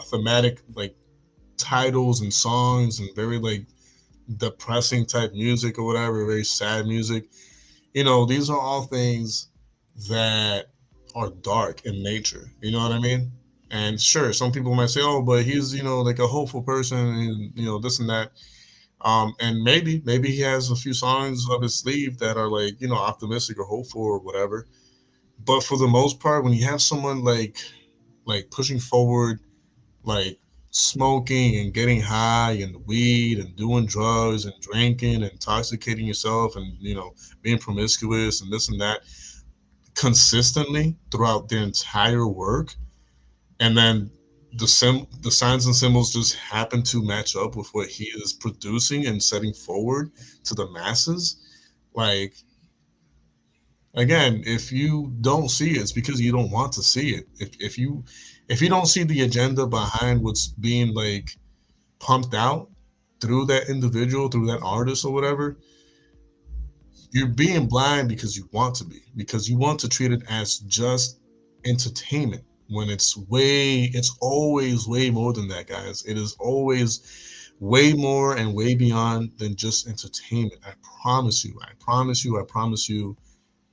thematic like titles and songs and very like depressing type music or whatever, very sad music. You know, these are all things that are dark in nature. You know what I mean? And sure, some people might say, "Oh, but he's, you know, like a hopeful person, and you know this and that." And maybe he has a few songs up his sleeve that are like, you know, optimistic or hopeful or whatever. But for the most part, when you have someone like pushing forward, like smoking and getting high and weed and doing drugs and drinking and intoxicating yourself and, you know, being promiscuous and this and that consistently throughout their entire work, and then the signs and symbols just happen to match up with what he is producing and setting forward to the masses. Like, again, if you don't see it, it's because you don't want to see it. If you don't see the agenda behind what's being like pumped out through that individual, through that artist or whatever, you're being blind because you want to be, because you want to treat it as just entertainment, when it's always way more than that, guys. It is always way more and way beyond than just entertainment. I promise you.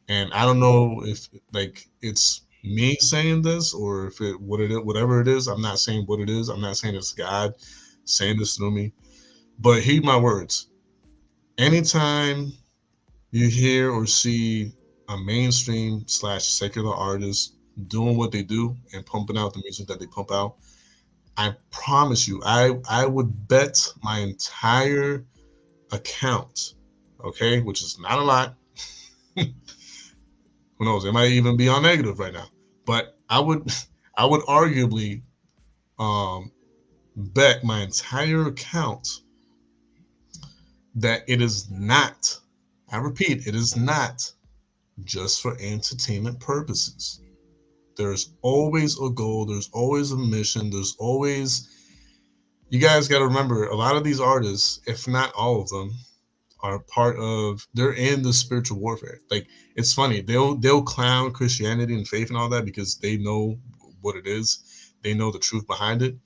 And I don't know if like it's me saying this or if whatever it is. I'm not saying what it is. I'm not saying it's God saying this through me, but heed my words. Anytime you hear or see a mainstream / secular artist doing what they do and pumping out the music that they pump out, I promise you, I would bet my entire account, okay, which is not a lot. Who knows? It might even be on negative right now, but I would arguably bet my entire account that it is not, I repeat, it is not just for entertainment purposes. There's always a goal. There's always a mission. There's always, you guys got to remember, a lot of these artists, if not all of them, are they're in the spiritual warfare. Like, it's funny. They'll clown Christianity and faith and all that because they know what it is. They know the truth behind it.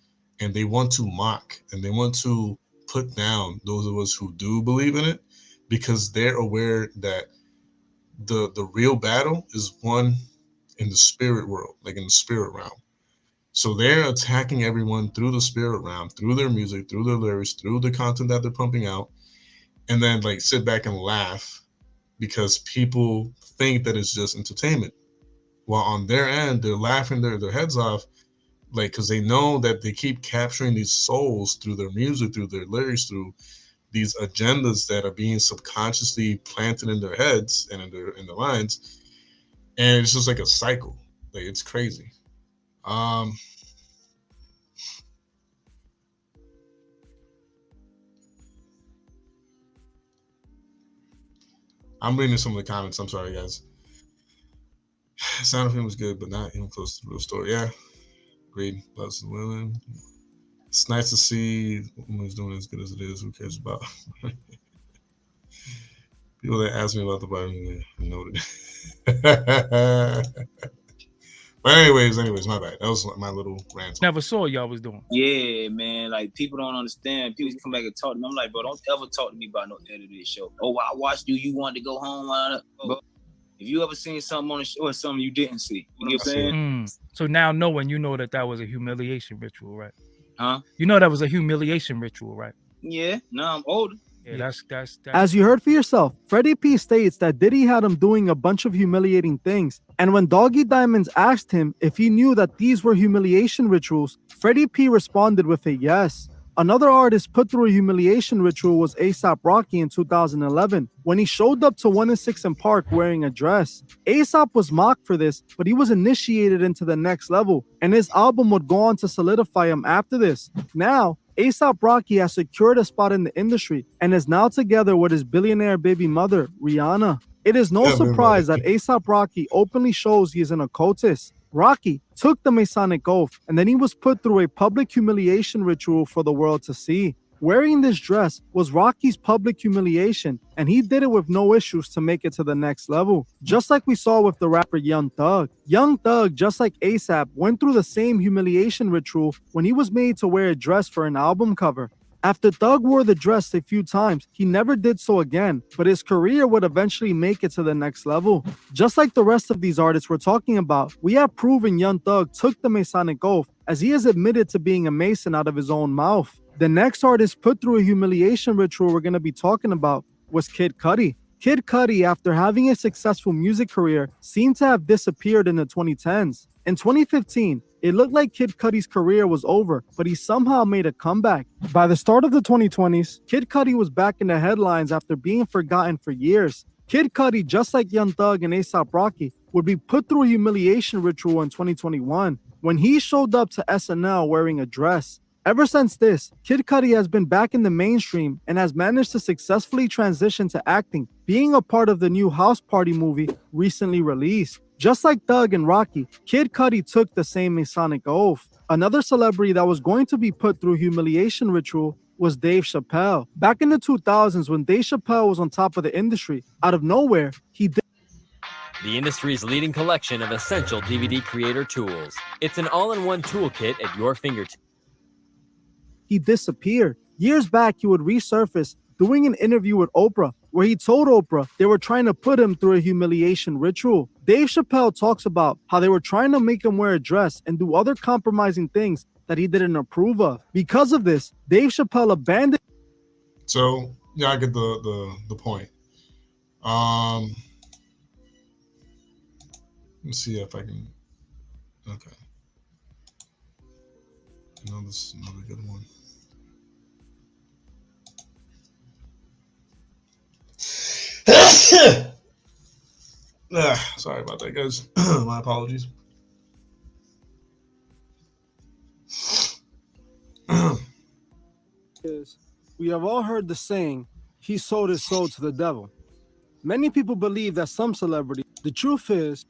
And they want to mock and they want to put down those of us who do believe in it, because they're aware that the real battle is won in the spirit world, like in the spirit realm. So they're attacking everyone through the spirit realm, through their music, through their lyrics, through the content that they're pumping out, and then like sit back and laugh because people think that it's just entertainment. While on their end, they're laughing their heads off, like, because they know that they keep capturing these souls through their music, through their lyrics, through these agendas that are being subconsciously planted in their heads and in their minds. And it's just like a cycle. Like, it's crazy. I'm reading some of the comments. I'm sorry, guys. Sound of him was good, but not even close to the real story. Yeah, agreed. Loves the women. It's nice to see women's doing as good as it is. Who cares about people that ask me about the Bible? Yeah, noted. But anyways, my bad. That was my little rant. Never saw y'all was doing. Yeah, man. Like, people don't understand. People come back and talk to me. I'm like, bro, don't ever talk to me about no edited show. Oh, I watched you. You wanted to go home. Bro, if you ever seen something on the show or something you didn't see, you know what I'm saying? So now knowing, you know that was a humiliation ritual, right? Huh? You know that was a humiliation ritual, right? Yeah. Now I'm older. Yeah, that's As you heard for yourself, Freddie P states that Diddy had him doing a bunch of humiliating things. And when Doggy Diamonds asked him if he knew that these were humiliation rituals, Freddie P responded with a yes. Another artist put through a humiliation ritual was A$AP Rocky in 2011 when he showed up to 1 and Park wearing a dress. A$AP was mocked for this, but he was initiated into the next level, and his album would go on to solidify him after this. Now, A$AP Rocky has secured a spot in the industry and is now together with his billionaire baby mother, Rihanna. It is no surprise that A$AP Rocky openly shows he is an occultist. Rocky took the Masonic oath, and then he was put through a public humiliation ritual for the world to see. Wearing this dress was Rocky's public humiliation, and he did it with no issues to make it to the next level. Just like we saw with the rapper Young Thug. Young Thug, just like A$AP, went through the same humiliation ritual when he was made to wear a dress for an album cover. After Thug wore the dress a few times, he never did so again, but his career would eventually make it to the next level. Just like the rest of these artists we're talking about, we have proven Young Thug took the Masonic oath, as he has admitted to being a Mason out of his own mouth. The next artist put through a humiliation ritual we're going to be talking about was Kid Cudi. Kid Cudi, after having a successful music career, seemed to have disappeared in the 2010s. In 2015, it looked like Kid Cudi's career was over, but he somehow made a comeback. By the start of the 2020s, Kid Cudi was back in the headlines after being forgotten for years. Kid Cudi, just like Young Thug and A$AP Rocky, would be put through a humiliation ritual in 2021 when he showed up to SNL wearing a dress. Ever since this, Kid Cudi has been back in the mainstream and has managed to successfully transition to acting, being a part of the new House Party movie recently released. Just like Thug and Rocky, Kid Cudi took the same Masonic oath. Another celebrity that was going to be put through humiliation ritual was Dave Chappelle. Back in the 2000s, when Dave Chappelle was on top of the industry, out of nowhere, he did the industry's leading collection of essential DVD creator tools. It's an all-in-one toolkit at your fingertips. He disappeared. Years back, he would resurface doing an interview with Oprah, where he told Oprah they were trying to put him through a humiliation ritual. Dave Chappelle talks about how they were trying to make him wear a dress and do other compromising things that he didn't approve of. Because of this, Dave Chappelle abandoned. So yeah, I get the point. Let's see if I can. Okay. This is another good one. Sorry about that, guys. My apologies. We have all heard the saying, he sold his soul to the devil. Many people believe that some celebrities, the truth is,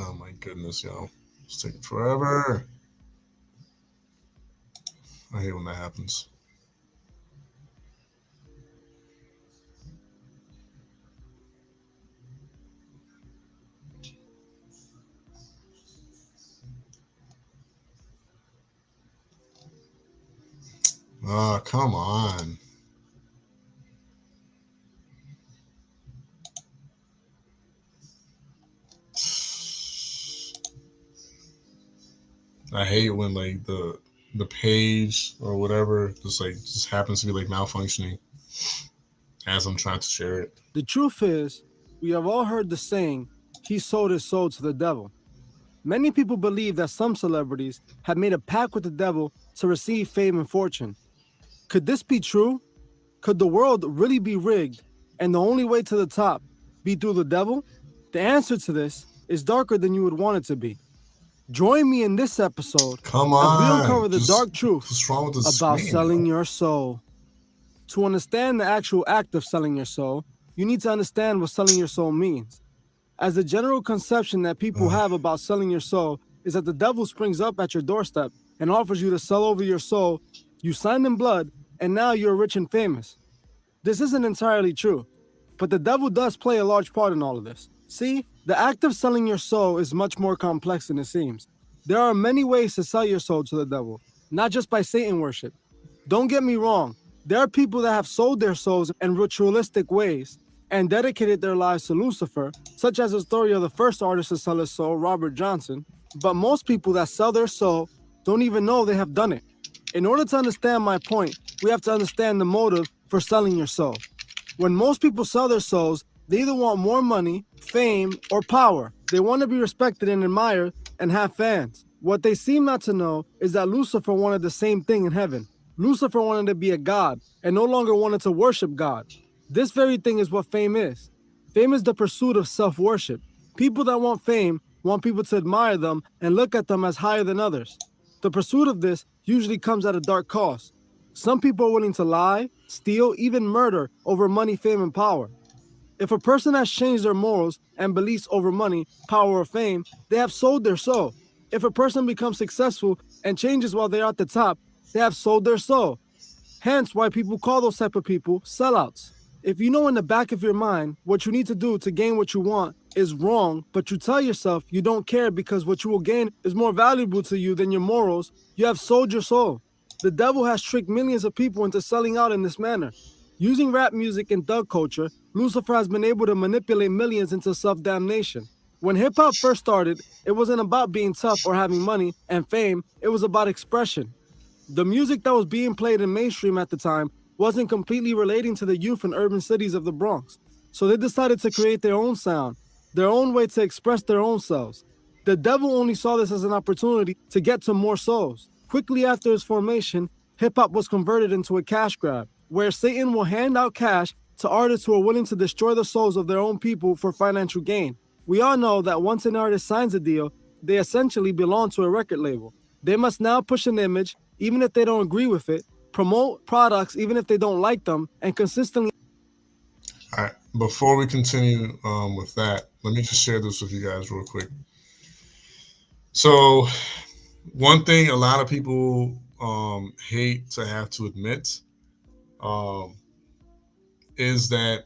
oh my goodness, y'all. It's taking forever. I hate when that happens. Oh, come on. I hate when like the page or whatever just happens to be like malfunctioning as I'm trying to share it. the truth is, we have all heard the saying, he sold his soul to the devil. Many people believe that some celebrities have made a pact with the devil to receive fame and fortune. Could this be true? Could the world really be rigged and the only way to the top be through the devil? The answer to this is darker than you would want it to be. Join me in this episode Come as on. we uncover the dark truth What's wrong with this about screen, selling bro? your soul. To understand the actual act of selling your soul, you need to understand what selling your soul means. As the general conception that people have about selling your soul is that the devil springs up at your doorstep and offers you to sell over your soul, you signed in blood, and now you're rich and famous. This isn't entirely true, but the devil does play a large part in all of this. See, the act of selling your soul is much more complex than it seems. There are many ways to sell your soul to the devil, not just by Satan worship. Don't get me wrong, there are people that have sold their souls in ritualistic ways and dedicated their lives to Lucifer, such as the story of the first artist to sell his soul, Robert Johnson. But most people that sell their soul don't even know they have done it. In order to understand my point, we have to understand the motive for selling your soul. When most people sell their souls, they either want more money, fame, or power. They want to be respected and admired and have fans. What they seem not to know is that Lucifer wanted the same thing in heaven. Lucifer wanted to be a god and no longer wanted to worship God. This very thing is what fame is. Fame is the pursuit of self-worship. People that want fame want people to admire them and look at them as higher than others. The pursuit of this usually comes at a dark cost. Some people are willing to lie, steal, even murder over money, fame, and power. If a person has changed their morals and beliefs over money, power, or fame, they have sold their soul. If a person becomes successful and changes while they're at the top, they have sold their soul. Hence why people call those type of people sellouts. If you know in the back of your mind what you need to do to gain what you want is wrong, but you tell yourself you don't care because what you will gain is more valuable to you than your morals, you have sold your soul. The devil has tricked millions of people into selling out in this manner. Using rap music and thug culture, Lucifer has been able to manipulate millions into self-damnation. When hip-hop first started, it wasn't about being tough or having money and fame, it was about expression. The music that was being played in mainstream at the time wasn't completely relating to the youth in urban cities of the Bronx. So they decided to create their own sound, their own way to express their own selves. The devil only saw this as an opportunity to get to more souls. Quickly after its formation, hip-hop was converted into a cash grab, where Satan will hand out cash to artists who are willing to destroy the souls of their own people for financial gain. We all know that once an artist signs a deal, they essentially belong to a record label. They must now push an image, even if they don't agree with it, promote products even if they don't like them, and consistently. All right. Before we continue with that, let me just share this with you guys real quick. So, one thing a lot of people hate to have to admit is that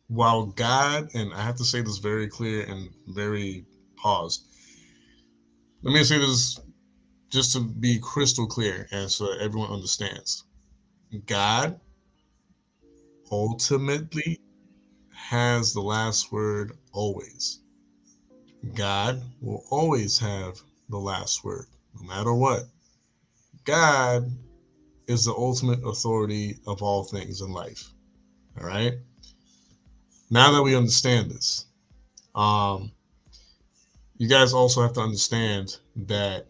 while God, and I have to say this very clear and very paused, let me say this just to be crystal clear and so everyone understands. God ultimately has the last word always. God will always have the last word, no matter what. God is the ultimate authority of all things in life. All right. Now that we understand this, you guys also have to understand that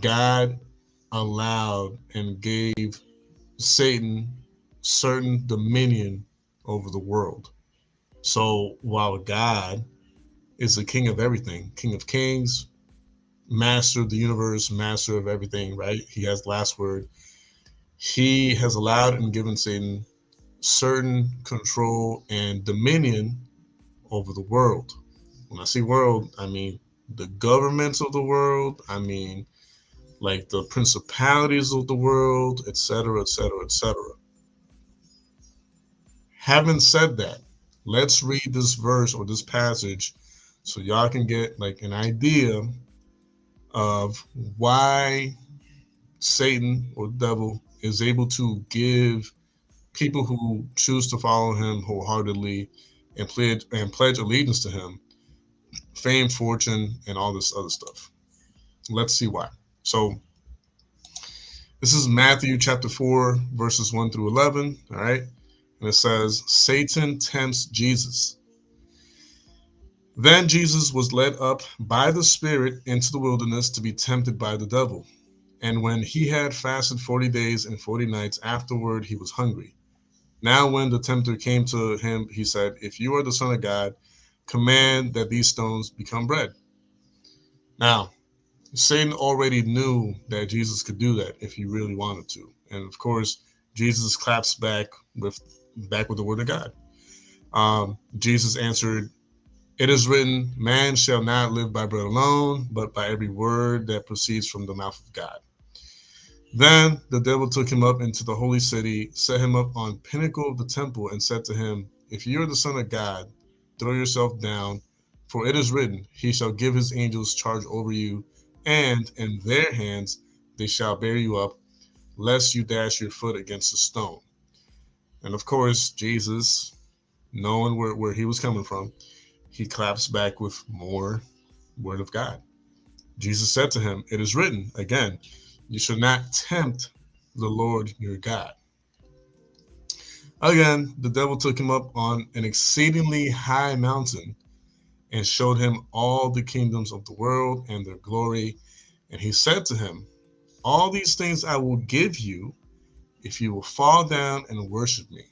God allowed and gave Satan certain dominion over the world. So while God is the king of everything, king of kings, master of the universe, master of everything, right? He has the last word. He has allowed and given Satan certain control and dominion over the world. When I say world, I mean the governments of the world. I mean like the principalities of the world, etc., etc., etc. Having said that, let's read this verse or this passage so y'all can get like an idea of why Satan or the devil is able to give people who choose to follow him wholeheartedly and pledge allegiance to him fame, fortune, and all this other stuff. Let's see why. So this is Matthew chapter 4, verses 1 through 11. All right. And it says, Satan tempts Jesus. Then Jesus was led up by the Spirit into the wilderness to be tempted by the devil. And when he had fasted 40 days and 40 nights, afterward he was hungry. Now when the tempter came to him, he said, if you are the Son of God, command that these stones become bread. Now, Satan already knew that Jesus could do that if he really wanted to. And of course, Jesus claps back with the word of God. Jesus answered, it is written, man shall not live by bread alone, but by every word that proceeds from the mouth of God. Then the devil took him up into the holy city, set him up on pinnacle of the temple, and said to him, if you are the Son of God, throw yourself down, for it is written, he shall give his angels charge over you, and in their hands they shall bear you up, lest you dash your foot against a stone. And of course, Jesus, knowing where he was coming from, he claps back with more word of God. Jesus said to him, "It is written," again, "you shall not tempt the Lord your God." Again, the devil took him up on an exceedingly high mountain and showed him all the kingdoms of the world and their glory. And he said to him, "All these things I will give you if you will fall down and worship me."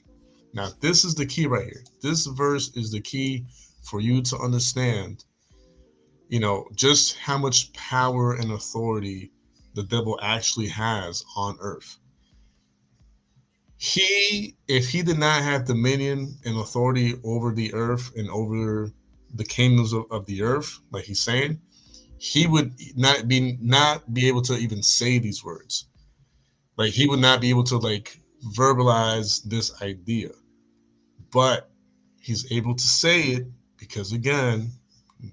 Now, this is the key right here. This verse is the key for you to understand, just how much power and authority the devil actually has on earth. If he did not have dominion and authority over the earth and over the kingdoms of the earth, like he's saying, he would not be able to even say these words. Like, he would not be able to verbalize this idea. But he's able to say it because, again,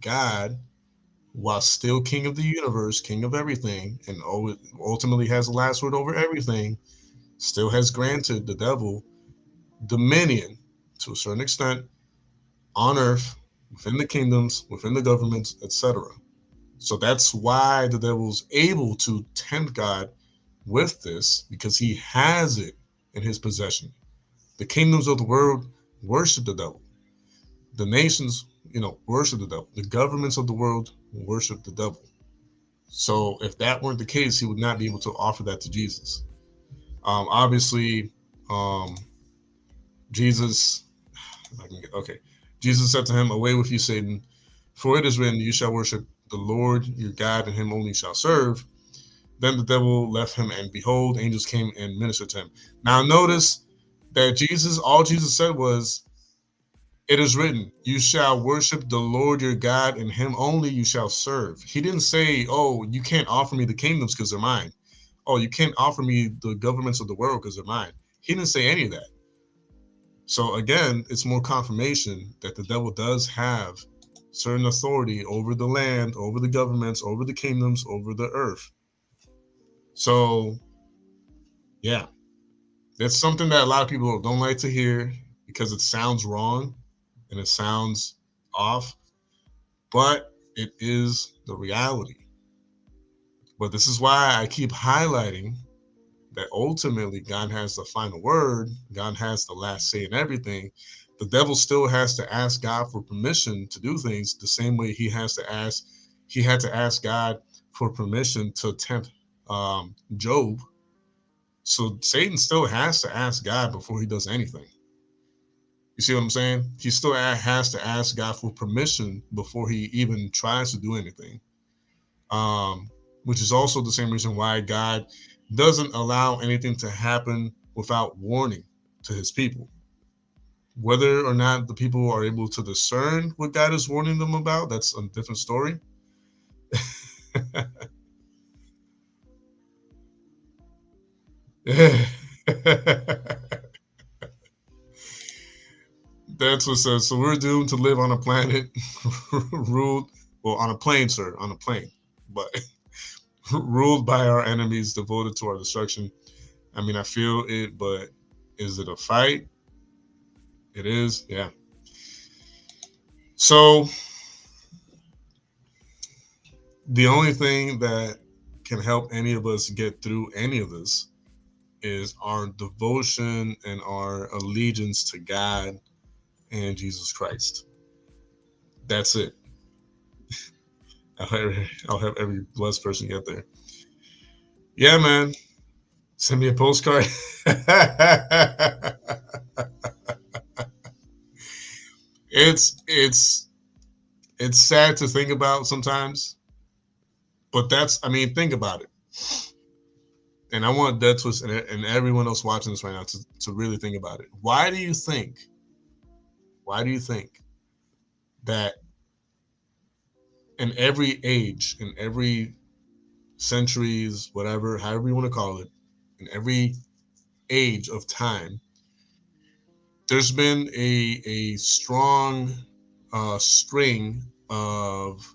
God, while still king of the universe, king of everything, and ultimately has the last word over everything, still has granted the devil dominion to a certain extent on earth, within the kingdoms, within the governments, etc. So that's why the devil's able to tempt God with this, because he has it in his possession. The kingdoms of the world worship the devil. The nations, worship the devil. The governments of the world worship the devil. So if that weren't the case, he would not be able to offer that to Jesus. Obviously, Jesus said to him, "Away with you, Satan, for it is written, you shall worship the Lord your God, and him only shall serve." Then the devil left him, and behold, angels came and ministered to him. Now notice that all Jesus said was, "It is written, you shall worship the Lord your God, and him only you shall serve." He didn't say, "Oh, you can't offer me the kingdoms because they're mine. Oh, you can't offer me the governments of the world because they're mine." He didn't say any of that. So again, it's more confirmation that the devil does have certain authority over the land, over the governments, over the kingdoms, over the earth. So, yeah, that's something that a lot of people don't like to hear because it sounds wrong and it sounds off, but it is the reality. But this is why I keep highlighting that ultimately God has the final word. God has the last say in everything. The devil still has to ask God for permission to do things the same way he had to ask God for permission to tempt Job. So Satan still has to ask God before he does anything. You see what I'm saying? He still has to ask God for permission before he even tries to do anything. Which is also the same reason why God doesn't allow anything to happen without warning to his people. Whether or not the people are able to discern what God is warning them about, that's a different story. That's what says. So we're doomed to live on a planet ruled, on a plane, sir, on a plane, but ruled by our enemies, devoted to our destruction. I mean, I feel it, but is it a fight? It is, yeah. So the only thing that can help any of us get through any of this is our devotion and our allegiance to God and Jesus Christ. That's it. I'll have every blessed person get there. Yeah, man. Send me a postcard. It's sad to think about sometimes, but think about it. And I want Dead Twist and everyone else watching this right now to really think about it. Why do you think that in every age, in every centuries, whatever, however you want to call it, in every age of time, there's been a strong string of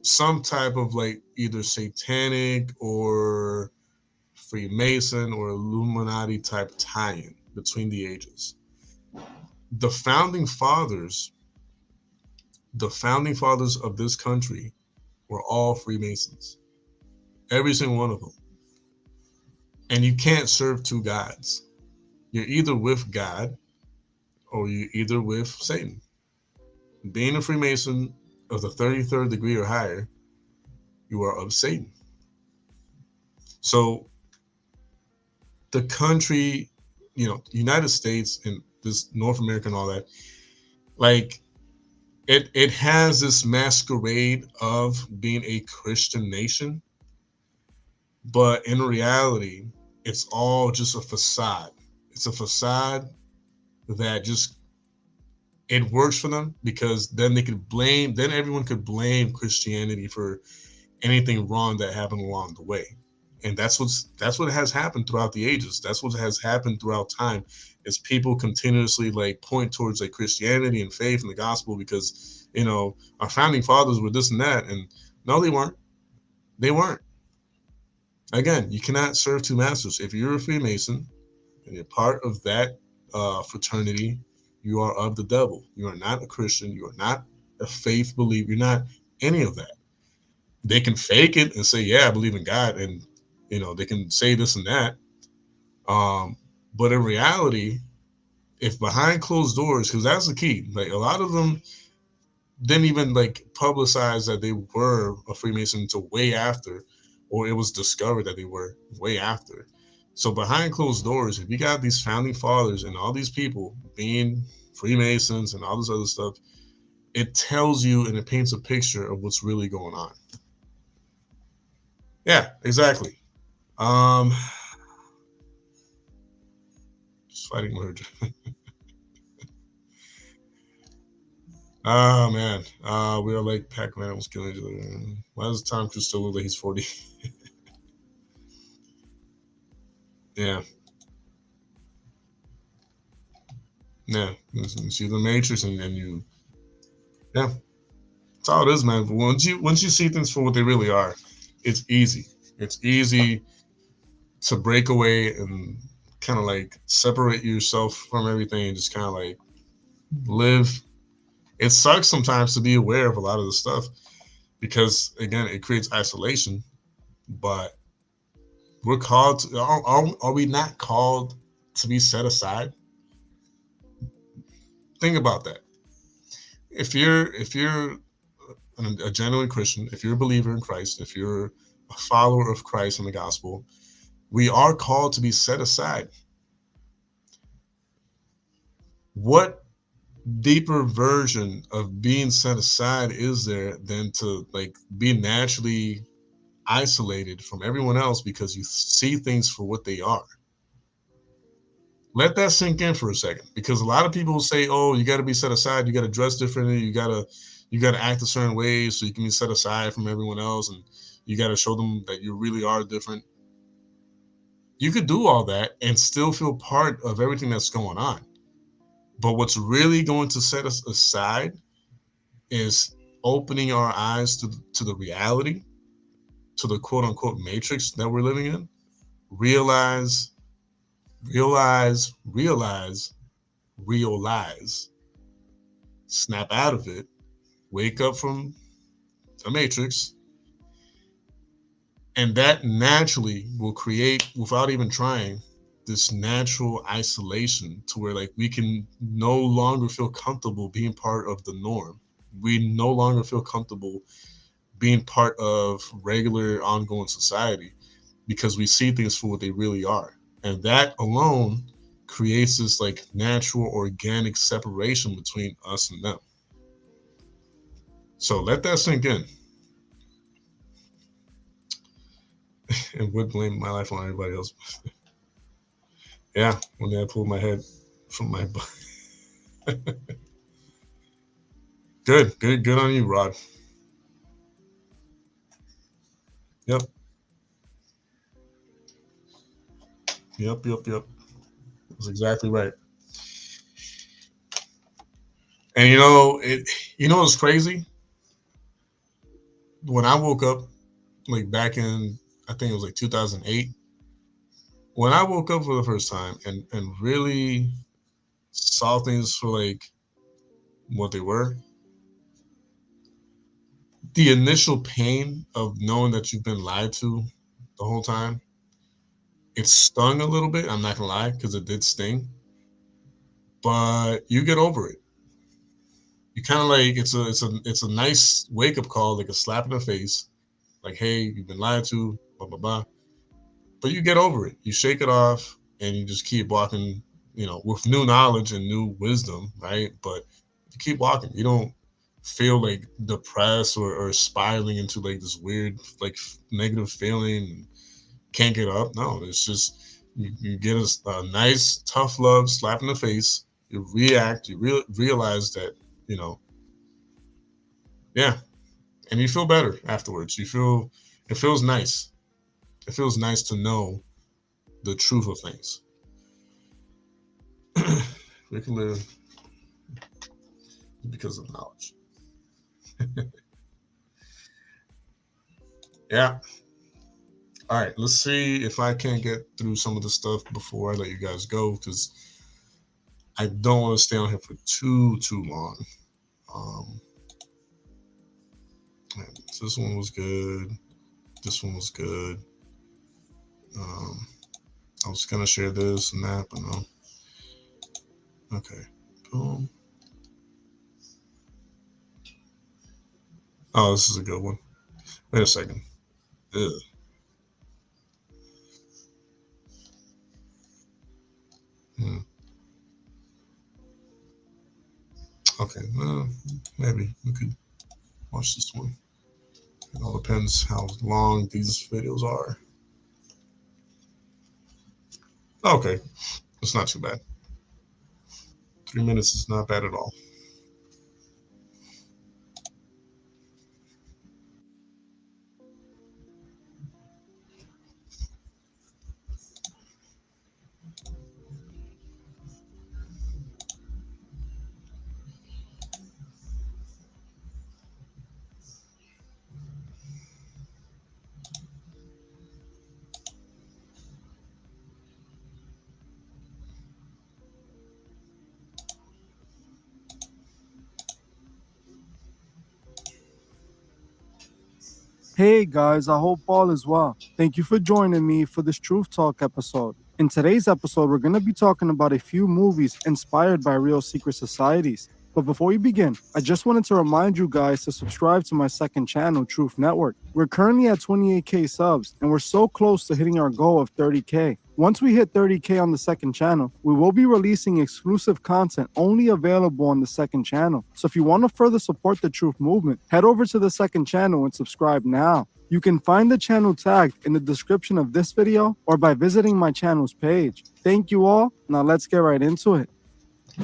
some type of either satanic or Freemason or Illuminati type tie-in between the ages. The founding fathers of this country were all Freemasons. Every single one of them. And you can't serve two gods. You're either with God or you're either with Satan. Being a Freemason of the 33rd degree or higher, you are of Satan. So the country, United States and this North America and all that, like it has this masquerade of being a Christian nation, but in reality, it's all just a facade. It's a facade that just, it works for them because then everyone could blame Christianity for anything wrong that happened along the way. And that's what has happened throughout the ages. That's what has happened throughout time, is people continuously like point towards like Christianity and faith and the gospel because, our founding fathers were this and that. And no, they weren't. They weren't. Again, you cannot serve two masters. If you're a Freemason and you're part of that fraternity, you are of the devil. You are not a Christian. You are not a faith believer. You're not any of that. They can fake it and say, yeah, I believe in God. And, they can say this and that. But in reality, if behind closed doors, because that's the key, like a lot of them didn't even like publicize that they were a Freemason until way after, or it was discovered that they were way after. So behind closed doors, if you got these founding fathers and all these people being Freemasons and all this other stuff, it tells you and it paints a picture of what's really going on. Yeah, exactly. Just fighting murder. Oh man, we are like Pac-Man almost killing each other. Why does Tom Cruise still look like he's 40? Yeah. Yeah, you see the Matrix, and you, yeah, that's all it is, man. But once you see things for what they really are, it's easy. It's easy to break away and kind of like separate yourself from everything and just kind of like live. It sucks sometimes to be aware of a lot of the stuff because, again, it creates isolation. But we're called to, are we not called to be set aside? Think about that. If you're a genuine Christian, if you're a believer in Christ, if you're a follower of Christ and the gospel, we are called to be set aside. What deeper version of being set aside is there than to like be naturally isolated from everyone else because you see things for what they are? Let that sink in for a second, because a lot of people will say, oh, you got to be set aside, you got to dress differently, you got to act a certain way so you can be set aside from everyone else, and you got to show them that you really are different. You could do all that and still feel part of everything that's going on. But what's really going to set us aside is opening our eyes to the reality, to the quote unquote matrix that we're living in. Realize, snap out of it, wake up from the matrix, and that naturally will create, without even trying, this natural isolation to where like we can no longer feel comfortable being part of the norm. We no longer feel comfortable being part of regular ongoing society because we see things for what they really are. And that alone creates this like natural organic separation between us and them. So let that sink in. And would blame my life on everybody else. Yeah, when I pulled my head from my butt. Good on you, Rod. Yep. That's exactly right. And it's crazy. When I woke up, like back in, I think it was like 2008, when I woke up for the first time and really saw things for like what they were, the initial pain of knowing that you've been lied to the whole time, it stung a little bit. I'm not gonna lie, because it did sting. But you get over it. You kind of like it's a nice wake up call, like a slap in the face, like, hey, you've been lied to, blah blah blah. But you get over it. You shake it off, and you just keep walking, with new knowledge and new wisdom, right? But you keep walking. You don't feel like depressed or spiraling into like this weird like negative feeling and can't get up. No, it's just you get a nice tough love slap in the face. You react. You realize that yeah, and you feel better afterwards. It feels nice. It feels nice to know the truth of things. We can live because of knowledge. Yeah. All right. Let's see if I can't get through some of the stuff before I let you guys go, because I don't want to stay on here for too long. So this one was good. This one was good. I was gonna share this and that, but no. Okay. Boom. Oh, this is a good one. Wait a second. Ugh. Okay, maybe we could watch this one. It all depends how long these videos are. Okay, it's not too bad. 3 minutes is not bad at all. Hey guys, I hope all is well. Thank you for joining me for this Truth Talk episode. In today's episode, we're going to be talking about a few movies inspired by real secret societies. But before we begin, I just wanted to remind you guys to subscribe to my second channel, Truth Network. We're currently at 28K subs, and we're so close to hitting our goal of 30K. Once we hit 30K on the second channel, we will be releasing exclusive content only available on the second channel. So if you want to further support the Truth movement, head over to the second channel and subscribe now. You can find the channel tagged in the description of this video or by visiting my channel's page. Thank you all. Now let's get right into it.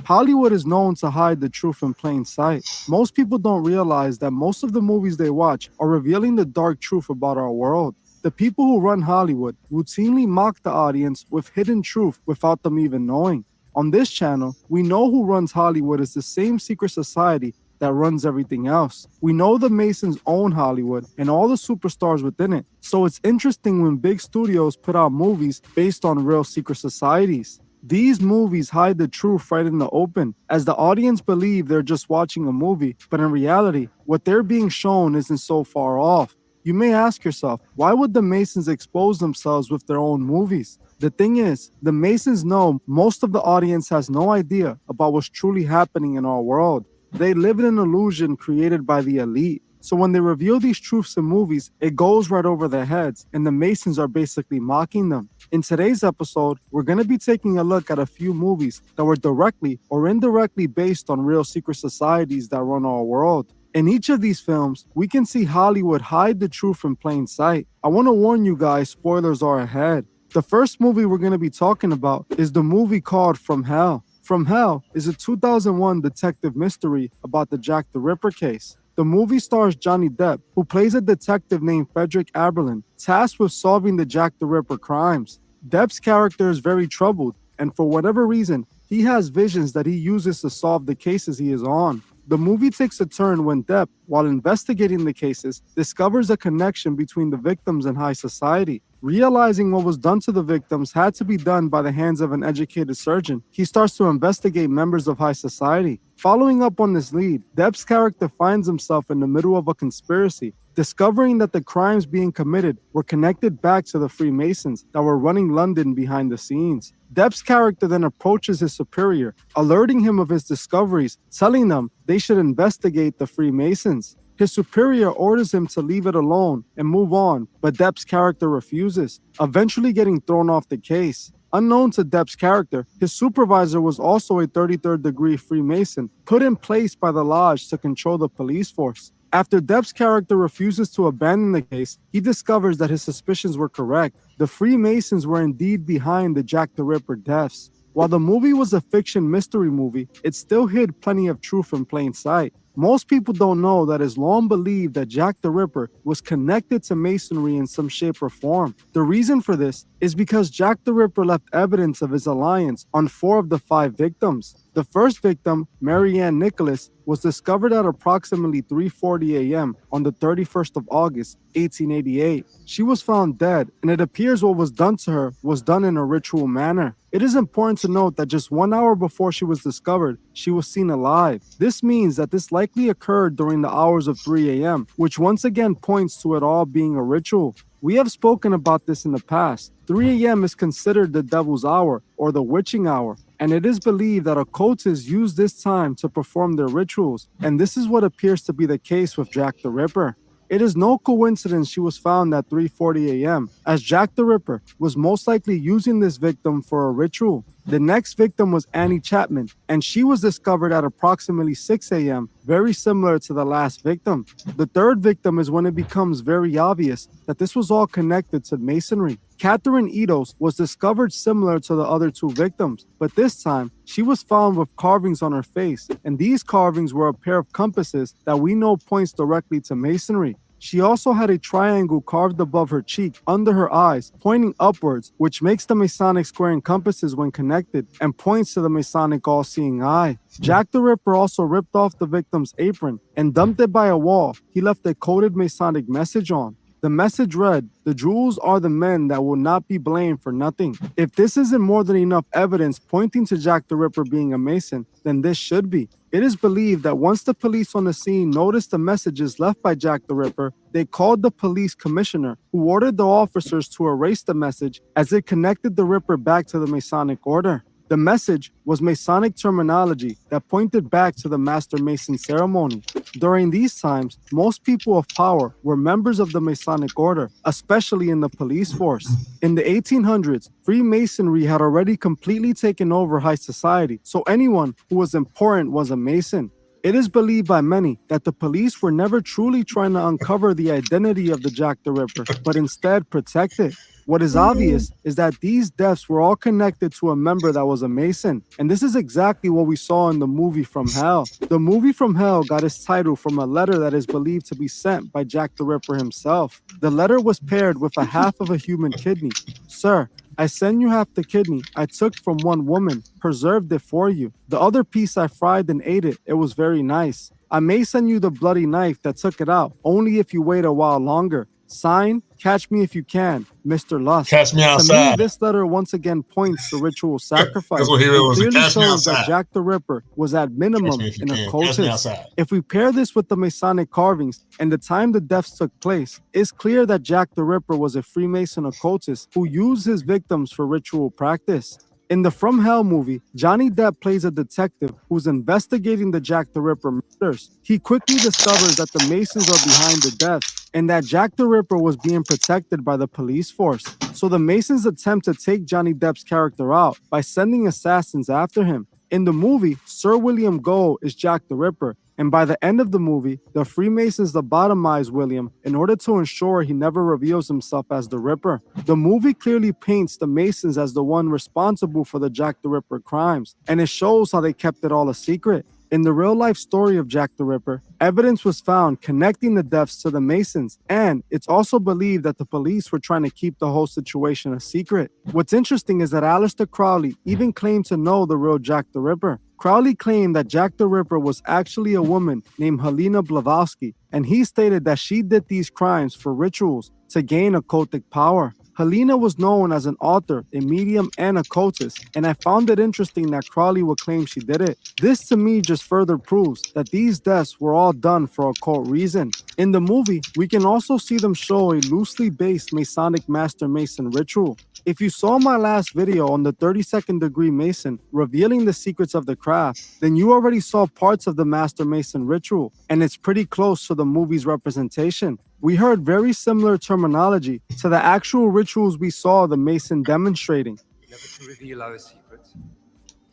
Hollywood is known to hide the truth in plain sight. Most people don't realize that most of the movies they watch are revealing the dark truth about our world. The people who run Hollywood routinely mock the audience with hidden truth without them even knowing. On this channel, we know who runs Hollywood is the same secret society that runs everything else. We know the Masons own Hollywood and all the superstars within it. So it's interesting when big studios put out movies based on real secret societies. These movies hide the truth right in the open, as the audience believe they're just watching a movie, but in reality, what they're being shown isn't so far off. You may ask yourself, why would the Masons expose themselves with their own movies? The thing is, the Masons know most of the audience has no idea about what's truly happening in our world. They live in an illusion created by the elite. So when they reveal these truths in movies, it goes right over their heads, and the Masons are basically mocking them. In today's episode, we're going to be taking a look at a few movies that were directly or indirectly based on real secret societies that run our world. In each of these films, we can see Hollywood hide the truth in plain sight. I want to warn you guys, spoilers are ahead. The first movie we're going to be talking about is the movie called From Hell. From Hell is a 2001 detective mystery about the Jack the Ripper case. The movie stars Johnny Depp, who plays a detective named Frederick Aberlin, tasked with solving the Jack the Ripper crimes. Depp's character is very troubled, and for whatever reason, he has visions that he uses to solve the cases he is on. The movie takes a turn when Depp, while investigating the cases, discovers a connection between the victims and high society. Realizing what was done to the victims had to be done by the hands of an educated surgeon, he starts to investigate members of high society. Following up on this lead, Depp's character finds himself in the middle of a conspiracy, discovering that the crimes being committed were connected back to the Freemasons that were running London behind the scenes. Depp's character then approaches his superior, alerting him of his discoveries, telling them they should investigate the Freemasons. His superior orders him to leave it alone and move on, but Depp's character refuses, eventually getting thrown off the case. Unknown to Depp's character, his supervisor was also a 33rd degree Freemason, put in place by the Lodge to control the police force. After Depp's character refuses to abandon the case, he discovers that his suspicions were correct. The Freemasons were indeed behind the Jack the Ripper deaths. While the movie was a fiction mystery movie, it still hid plenty of truth in plain sight. Most people don't know that it's long believed that Jack the Ripper was connected to Masonry in some shape or form. The reason for this is because Jack the Ripper left evidence of his alliance on 4 of the 5 victims. The first victim, Mary Ann Nicholas, was discovered at approximately 3:40 a.m. on the 31st of August, 1888. She was found dead, and it appears what was done to her was done in a ritual manner. It is important to note that just 1 hour before she was discovered, she was seen alive. This means that this likely occurred during the hours of 3 a.m., which once again points to it all being a ritual. We have spoken about this in the past. 3 a.m. is considered the devil's hour, or the witching hour, and it is believed that occultists use this time to perform their rituals, and this is what appears to be the case with Jack the Ripper. It is no coincidence she was found at 3:40 a.m., as Jack the Ripper was most likely using this victim for a ritual. The next victim was Annie Chapman, and she was discovered at approximately 6 a.m., very similar to the last victim. The third victim is when it becomes very obvious that this was all connected to Masonry. Catherine Edos was discovered similar to the other 2 victims, but this time she was found with carvings on her face, and these carvings were a pair of compasses that we know points directly to Masonry. She also had a triangle carved above her cheek under her eyes, pointing upwards, which makes the Masonic square and compasses when connected and points to the Masonic all-seeing eye. Jack the Ripper also ripped off the victim's apron and dumped it by a wall he left a coded Masonic message on. The message read, "The jewels are the men that will not be blamed for nothing." If this isn't more than enough evidence pointing to Jack the Ripper being a Mason, then this should be. It is believed that once the police on the scene noticed the messages left by Jack the Ripper, they called the police commissioner, who ordered the officers to erase the message as it connected the Ripper back to the Masonic order. The message was Masonic terminology that pointed back to the Master Mason ceremony. During these times, most people of power were members of the Masonic order, especially in the police force. In the 1800s, Freemasonry had already completely taken over high society, so anyone who was important was a Mason. It is believed by many that the police were never truly trying to uncover the identity of the Jack the Ripper, but instead protect it. What is obvious is that these deaths were all connected to a member that was a Mason, and this is exactly what we saw in the movie From Hell. The movie From Hell got its title from a letter that is believed to be sent by Jack the Ripper himself. The letter was paired with a half of a human kidney. "Sir, I send you half the kidney I took from one woman, preserved it for you. The other piece I fried and ate it. It was very nice. I may send you the bloody knife that took it out, only if you wait a while longer. Sign, catch me if you can, Mr. Lust." Catch me To outside. me, this letter once again points to ritual sacrifice. That's what he It was. clearly Catch me shows that outside. Jack the Ripper was at minimum Catch me if you an can. Catch me occultist. outside. If we pair this with the Masonic carvings and the time the deaths took place, it's clear that Jack the Ripper was a Freemason occultist who used his victims for ritual practice. In the From Hell movie, Johnny Depp plays a detective who's investigating the Jack the Ripper murders. He quickly discovers that the Masons are behind the deaths and that Jack the Ripper was being protected by the police force. So the Masons attempt to take Johnny Depp's character out by sending assassins after him. In the movie, Sir William Gould is Jack the Ripper, and by the end of the movie, the Freemasons lobotomize William in order to ensure he never reveals himself as the Ripper. The movie clearly paints the Masons as the one responsible for the Jack the Ripper crimes, and it shows how they kept it all a secret. In the real-life story of Jack the Ripper, evidence was found connecting the deaths to the Masons, and it's also believed that the police were trying to keep the whole situation a secret. What's interesting is that Aleister Crowley even claimed to know the real Jack the Ripper. Crowley claimed that Jack the Ripper was actually a woman named Helena Blavatsky, and he stated that she did these crimes for rituals to gain occultic power. Helena was known as an author, a medium, and a cultist, and I found it interesting that Crowley would claim she did it. This to me just further proves that these deaths were all done for occult reason. In the movie, we can also see them show a loosely based Masonic Master Mason ritual. If you saw my last video on the 32nd degree Mason revealing the secrets of the craft, then you already saw parts of the Master Mason ritual, and it's pretty close to the movie's representation. We heard very similar terminology to the actual rituals we saw the Mason demonstrating. Never to reveal our secrets,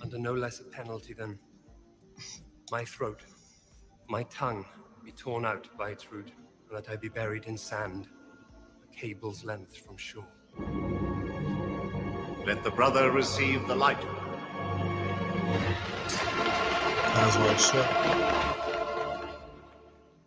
under no less a penalty than my throat, my tongue be torn out by its root, and that I be buried in sand, a cable's length from shore. Let the brother receive the light. Eyes wide shut.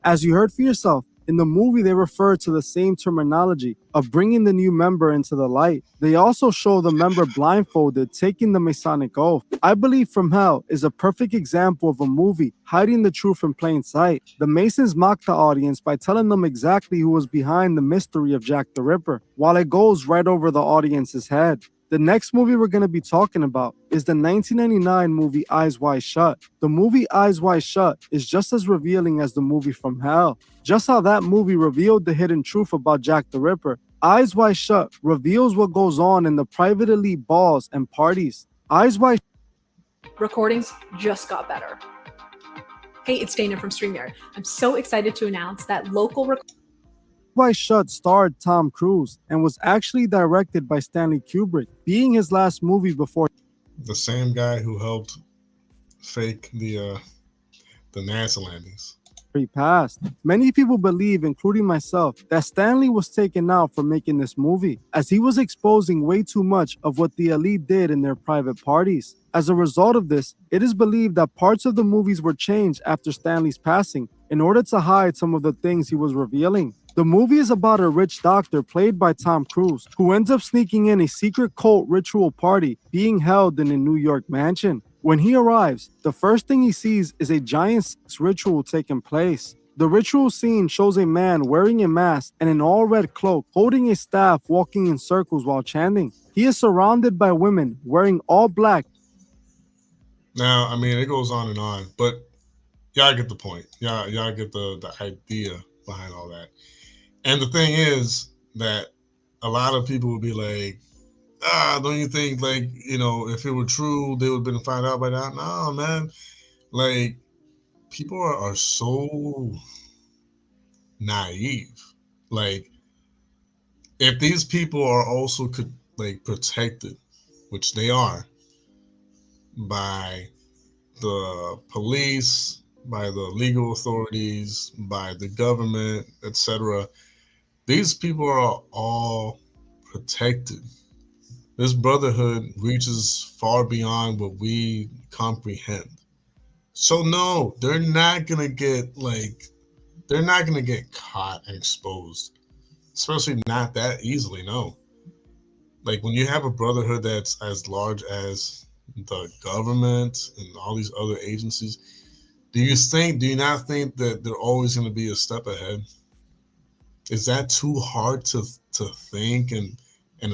As you heard for yourself, in the movie they refer to the same terminology of bringing the new member into the light. They also show the member blindfolded taking the Masonic oath. I Believe From Hell is a perfect example of a movie hiding the truth in plain sight. The Masons mocked the audience by telling them exactly who was behind the mystery of Jack the Ripper, while it goes right over the audience's head. The next movie we're going to be talking about is the 1999 movie Eyes Wide Shut. The movie Eyes Wide Shut is just as revealing as the movie From Hell. Just how that movie revealed the hidden truth about Jack the Ripper, Eyes Wide Shut reveals what goes on in the private elite balls and parties. Eyes Wide Recordings just got better. Hey, it's Dana from StreamYard. I'm so excited to announce that local Wide Shut starred Tom Cruise and was actually directed by Stanley Kubrick, being his last movie before The same guy who helped fake the NASA landings. he passed. Many people believe, including myself, that Stanley was taken out for making this movie, as he was exposing way too much of what the elite did in their private parties. As a result of this, it is believed that parts of the movies were changed after Stanley's passing in order to hide some of the things he was revealing. The movie is about a rich doctor played by Tom Cruise who ends up sneaking in a secret cult ritual party being held in a New York mansion. When he arrives, the first thing he sees is a giant sex ritual taking place. The ritual scene shows a man wearing a mask and an all-red cloak holding a staff walking in circles while chanting. He is surrounded by women wearing all black. Now, I mean, it goes on and on, but y'all get the point. Y'all get the idea behind all that. And the thing is that a lot of people would be like, don't you think, like, you know, if it were true, they would have been found out by now? No, man. Like, people are so naive. Like, if these people are also protected, which they are, by the police, by the legal authorities, by the government, etc., these people are all protected. This brotherhood reaches far beyond what we comprehend. So no, they're not gonna get caught and exposed, especially not that easily. No, like when you have a brotherhood that's as large as the government and all these other agencies, do you not think that they're always going to be a step ahead? Is that too hard to think and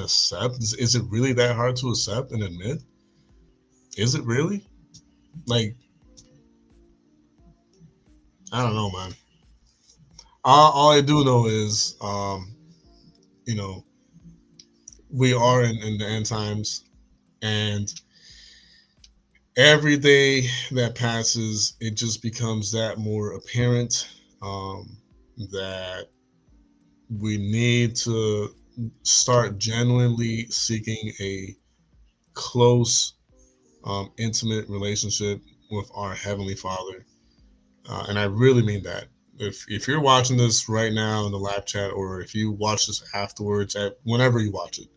accept? Is it really that hard to accept and admit? Is it really? Like, I don't know, man. All I do know is, you know, we are in the end times, and every day that passes, it just becomes that more apparent that we need to start genuinely seeking a close, intimate relationship with our Heavenly Father. And I really mean that. If you're watching this right now in the live chat, or if you watch this afterwards, whenever you watch it,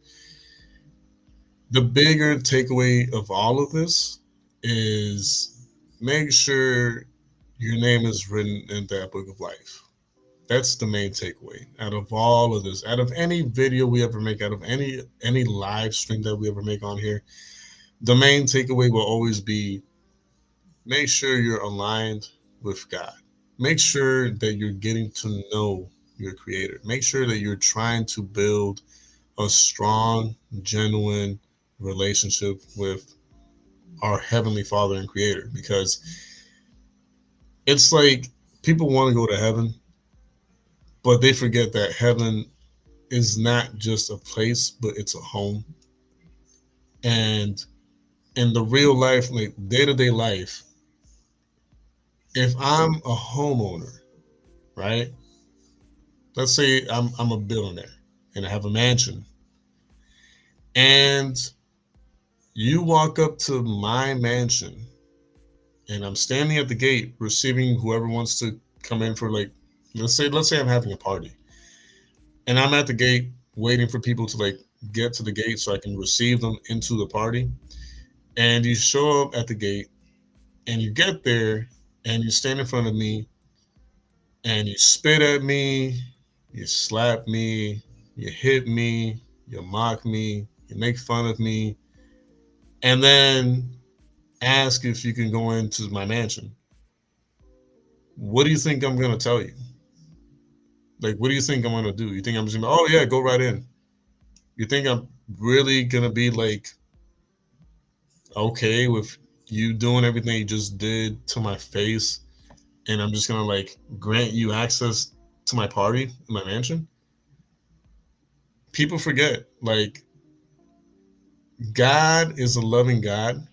the bigger takeaway of all of this is make sure your name is written in that book of life. That's the main takeaway out of all of this, out of any video we ever make, out of any live stream that we ever make on here. The main takeaway will always be make sure you're aligned with God. Make sure that you're getting to know your creator. Make sure that you're trying to build a strong, genuine relationship with our heavenly Father and creator, because it's like people want to go to heaven, but they forget that heaven is not just a place, but it's a home. And in the real life, like day-to-day life, if I'm a homeowner, right? Let's say I'm a billionaire and I have a mansion, and you walk up to my mansion and I'm standing at the gate receiving whoever wants to come in for, like, let's say I'm having a party, and I'm at the gate waiting for people to like get to the gate so I can receive them into the party. And you show up at the gate and you get there and you stand in front of me and you spit at me, you slap me, you hit me, you mock me, you make fun of me, and then ask if you can go into my mansion. What do you think I'm going to tell you? Like, what do you think I'm going to do? You think I'm just going to, oh, yeah, go right in? You think I'm really going to be like, okay with you doing everything you just did to my face, and I'm just going to like grant you access to my party in my mansion? People forget, like, God is a loving God,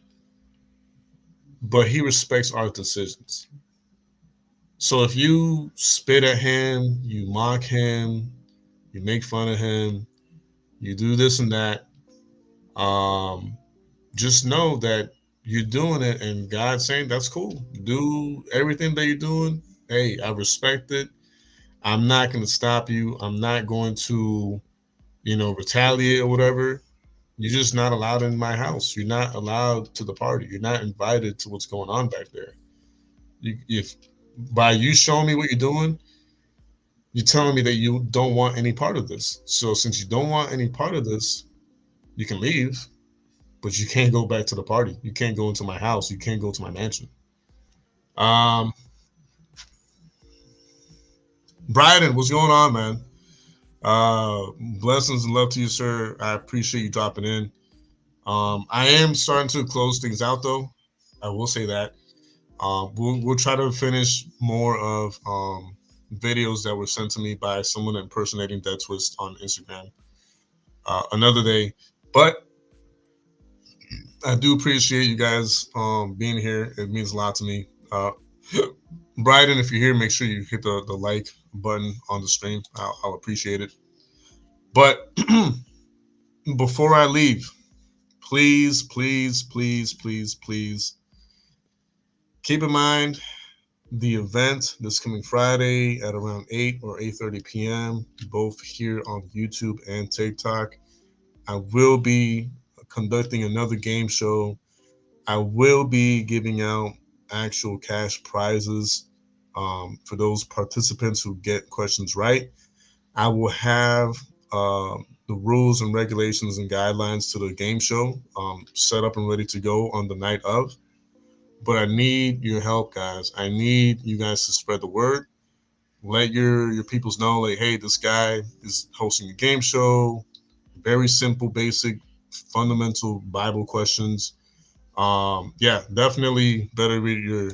but he respects our decisions. So if you spit at him, you mock him, you make fun of him, you do this and that, just know that you're doing it and God's saying that's cool. Do everything that you're doing. Hey, I respect it. I'm not going to stop you. I'm not going to, retaliate or whatever. You're just not allowed in my house. You're not allowed to the party. You're not invited to what's going on back there. If by you showing me what you're doing, you're telling me that you don't want any part of this. So since you don't want any part of this, you can leave, but you can't go back to the party. You can't go into my house. You can't go to my mansion. Bryden, what's going on, man? Blessings and love to you, sir. I appreciate you dropping in. I am starting to close things out, though. I will say that. We'll try to finish more of videos that were sent to me by someone impersonating Dead Twist on Instagram another day. But I do appreciate you guys being here. It means a lot to me. Bryden, if you're here, make sure you hit the like button on the stream. I'll appreciate it. But before I leave, please, please, please, please, please keep in mind the event this coming Friday at around 8 or 8:30 p.m., both here on YouTube and TikTok. I will be conducting another game show. I will be giving out actual cash prizes for those participants who get questions right. I will have the rules and regulations and guidelines to the game show set up and ready to go on the night of. But I need your help, guys. I need you guys to spread the word. Let your peoples know, like, hey, this guy is hosting a game show. Very simple, basic, fundamental Bible questions. Yeah, definitely better read your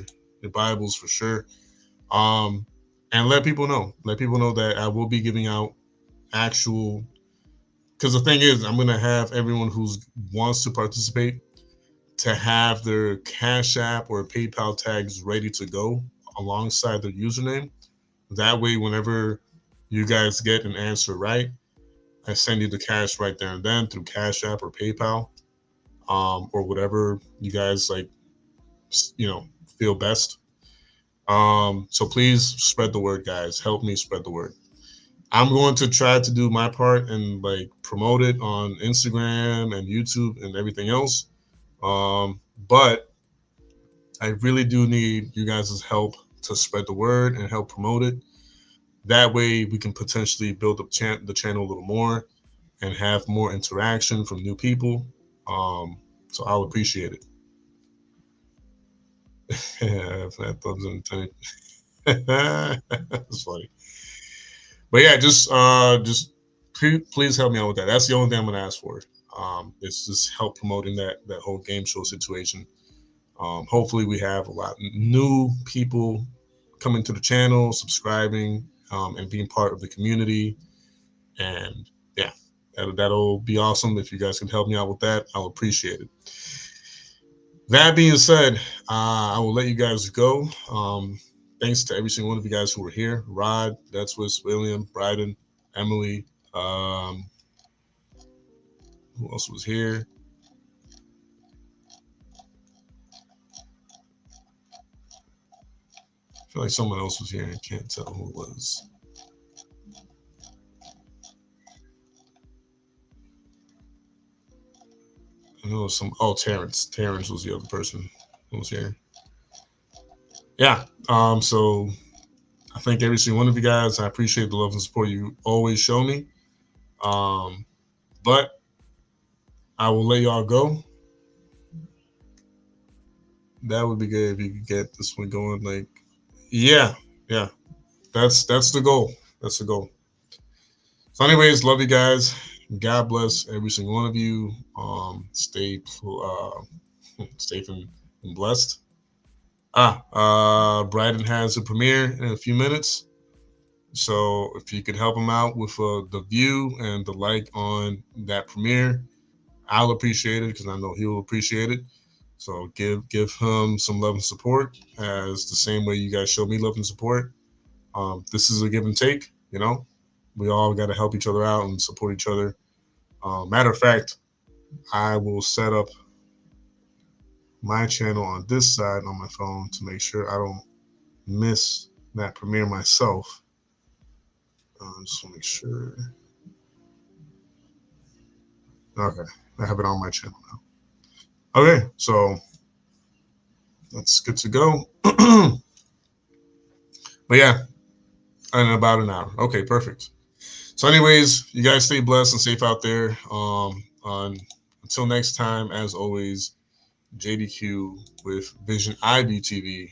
Bibles for sure. And let people know. Let people know that I will be giving out actual, because the thing is, I'm gonna have everyone who wants to participate to have their Cash App or PayPal tags ready to go alongside their username. That way, whenever you guys get an answer right, I send you the cash right there and then through Cash App or PayPal, or whatever you guys like, feel best. So please spread the word, guys. Help me spread the word. I'm going to try to do my part and like promote it on Instagram and YouTube and everything else. But I really do need you guys' help to spread the word and help promote it. That way we can potentially build up the channel a little more and have more interaction from new people. So I'll appreciate it. Yeah, flat thumbs in the tank. That's funny. But yeah, just please help me out with that. That's the only thing I'm gonna ask for. It's just help promoting that whole game show situation. Hopefully, we have a lot new people coming to the channel, subscribing, and being part of the community. And yeah, that'll be awesome. If you guys can help me out with that, I'll appreciate it. That being said, I will let you guys go. Thanks to every single one of you guys who were here. Rod, That's William, Bryden, Emily. Who else was here? I feel like someone else was here. I can't tell who it was. I know Terrence. Terrence was the other person who was here. Yeah. So I thank every single one of you guys. I appreciate the love and support you always show me. But I will let y'all go. That would be good if you could get this one going. Like, yeah. That's the goal. That's the goal. So, anyways, love you guys. God bless every single one of you. Stay safe and blessed. Bryden has a premiere in a few minutes. So if you could help him out with the view and the like on that premiere, I'll appreciate it because I know he'll appreciate it. So give him some love and support as the same way you guys show me love and support. This is a give and take, you know. We all got to help each other out and support each other. Matter of fact, I will set up my channel on this side on my phone to make sure I don't miss that premiere myself. Just want to make sure. Okay, I have it on my channel now. Okay, so that's good to go. But yeah, in about an hour. Okay, perfect. So anyways, you guys stay blessed and safe out there. Until next time, as always, JDQ with Vision IBTV.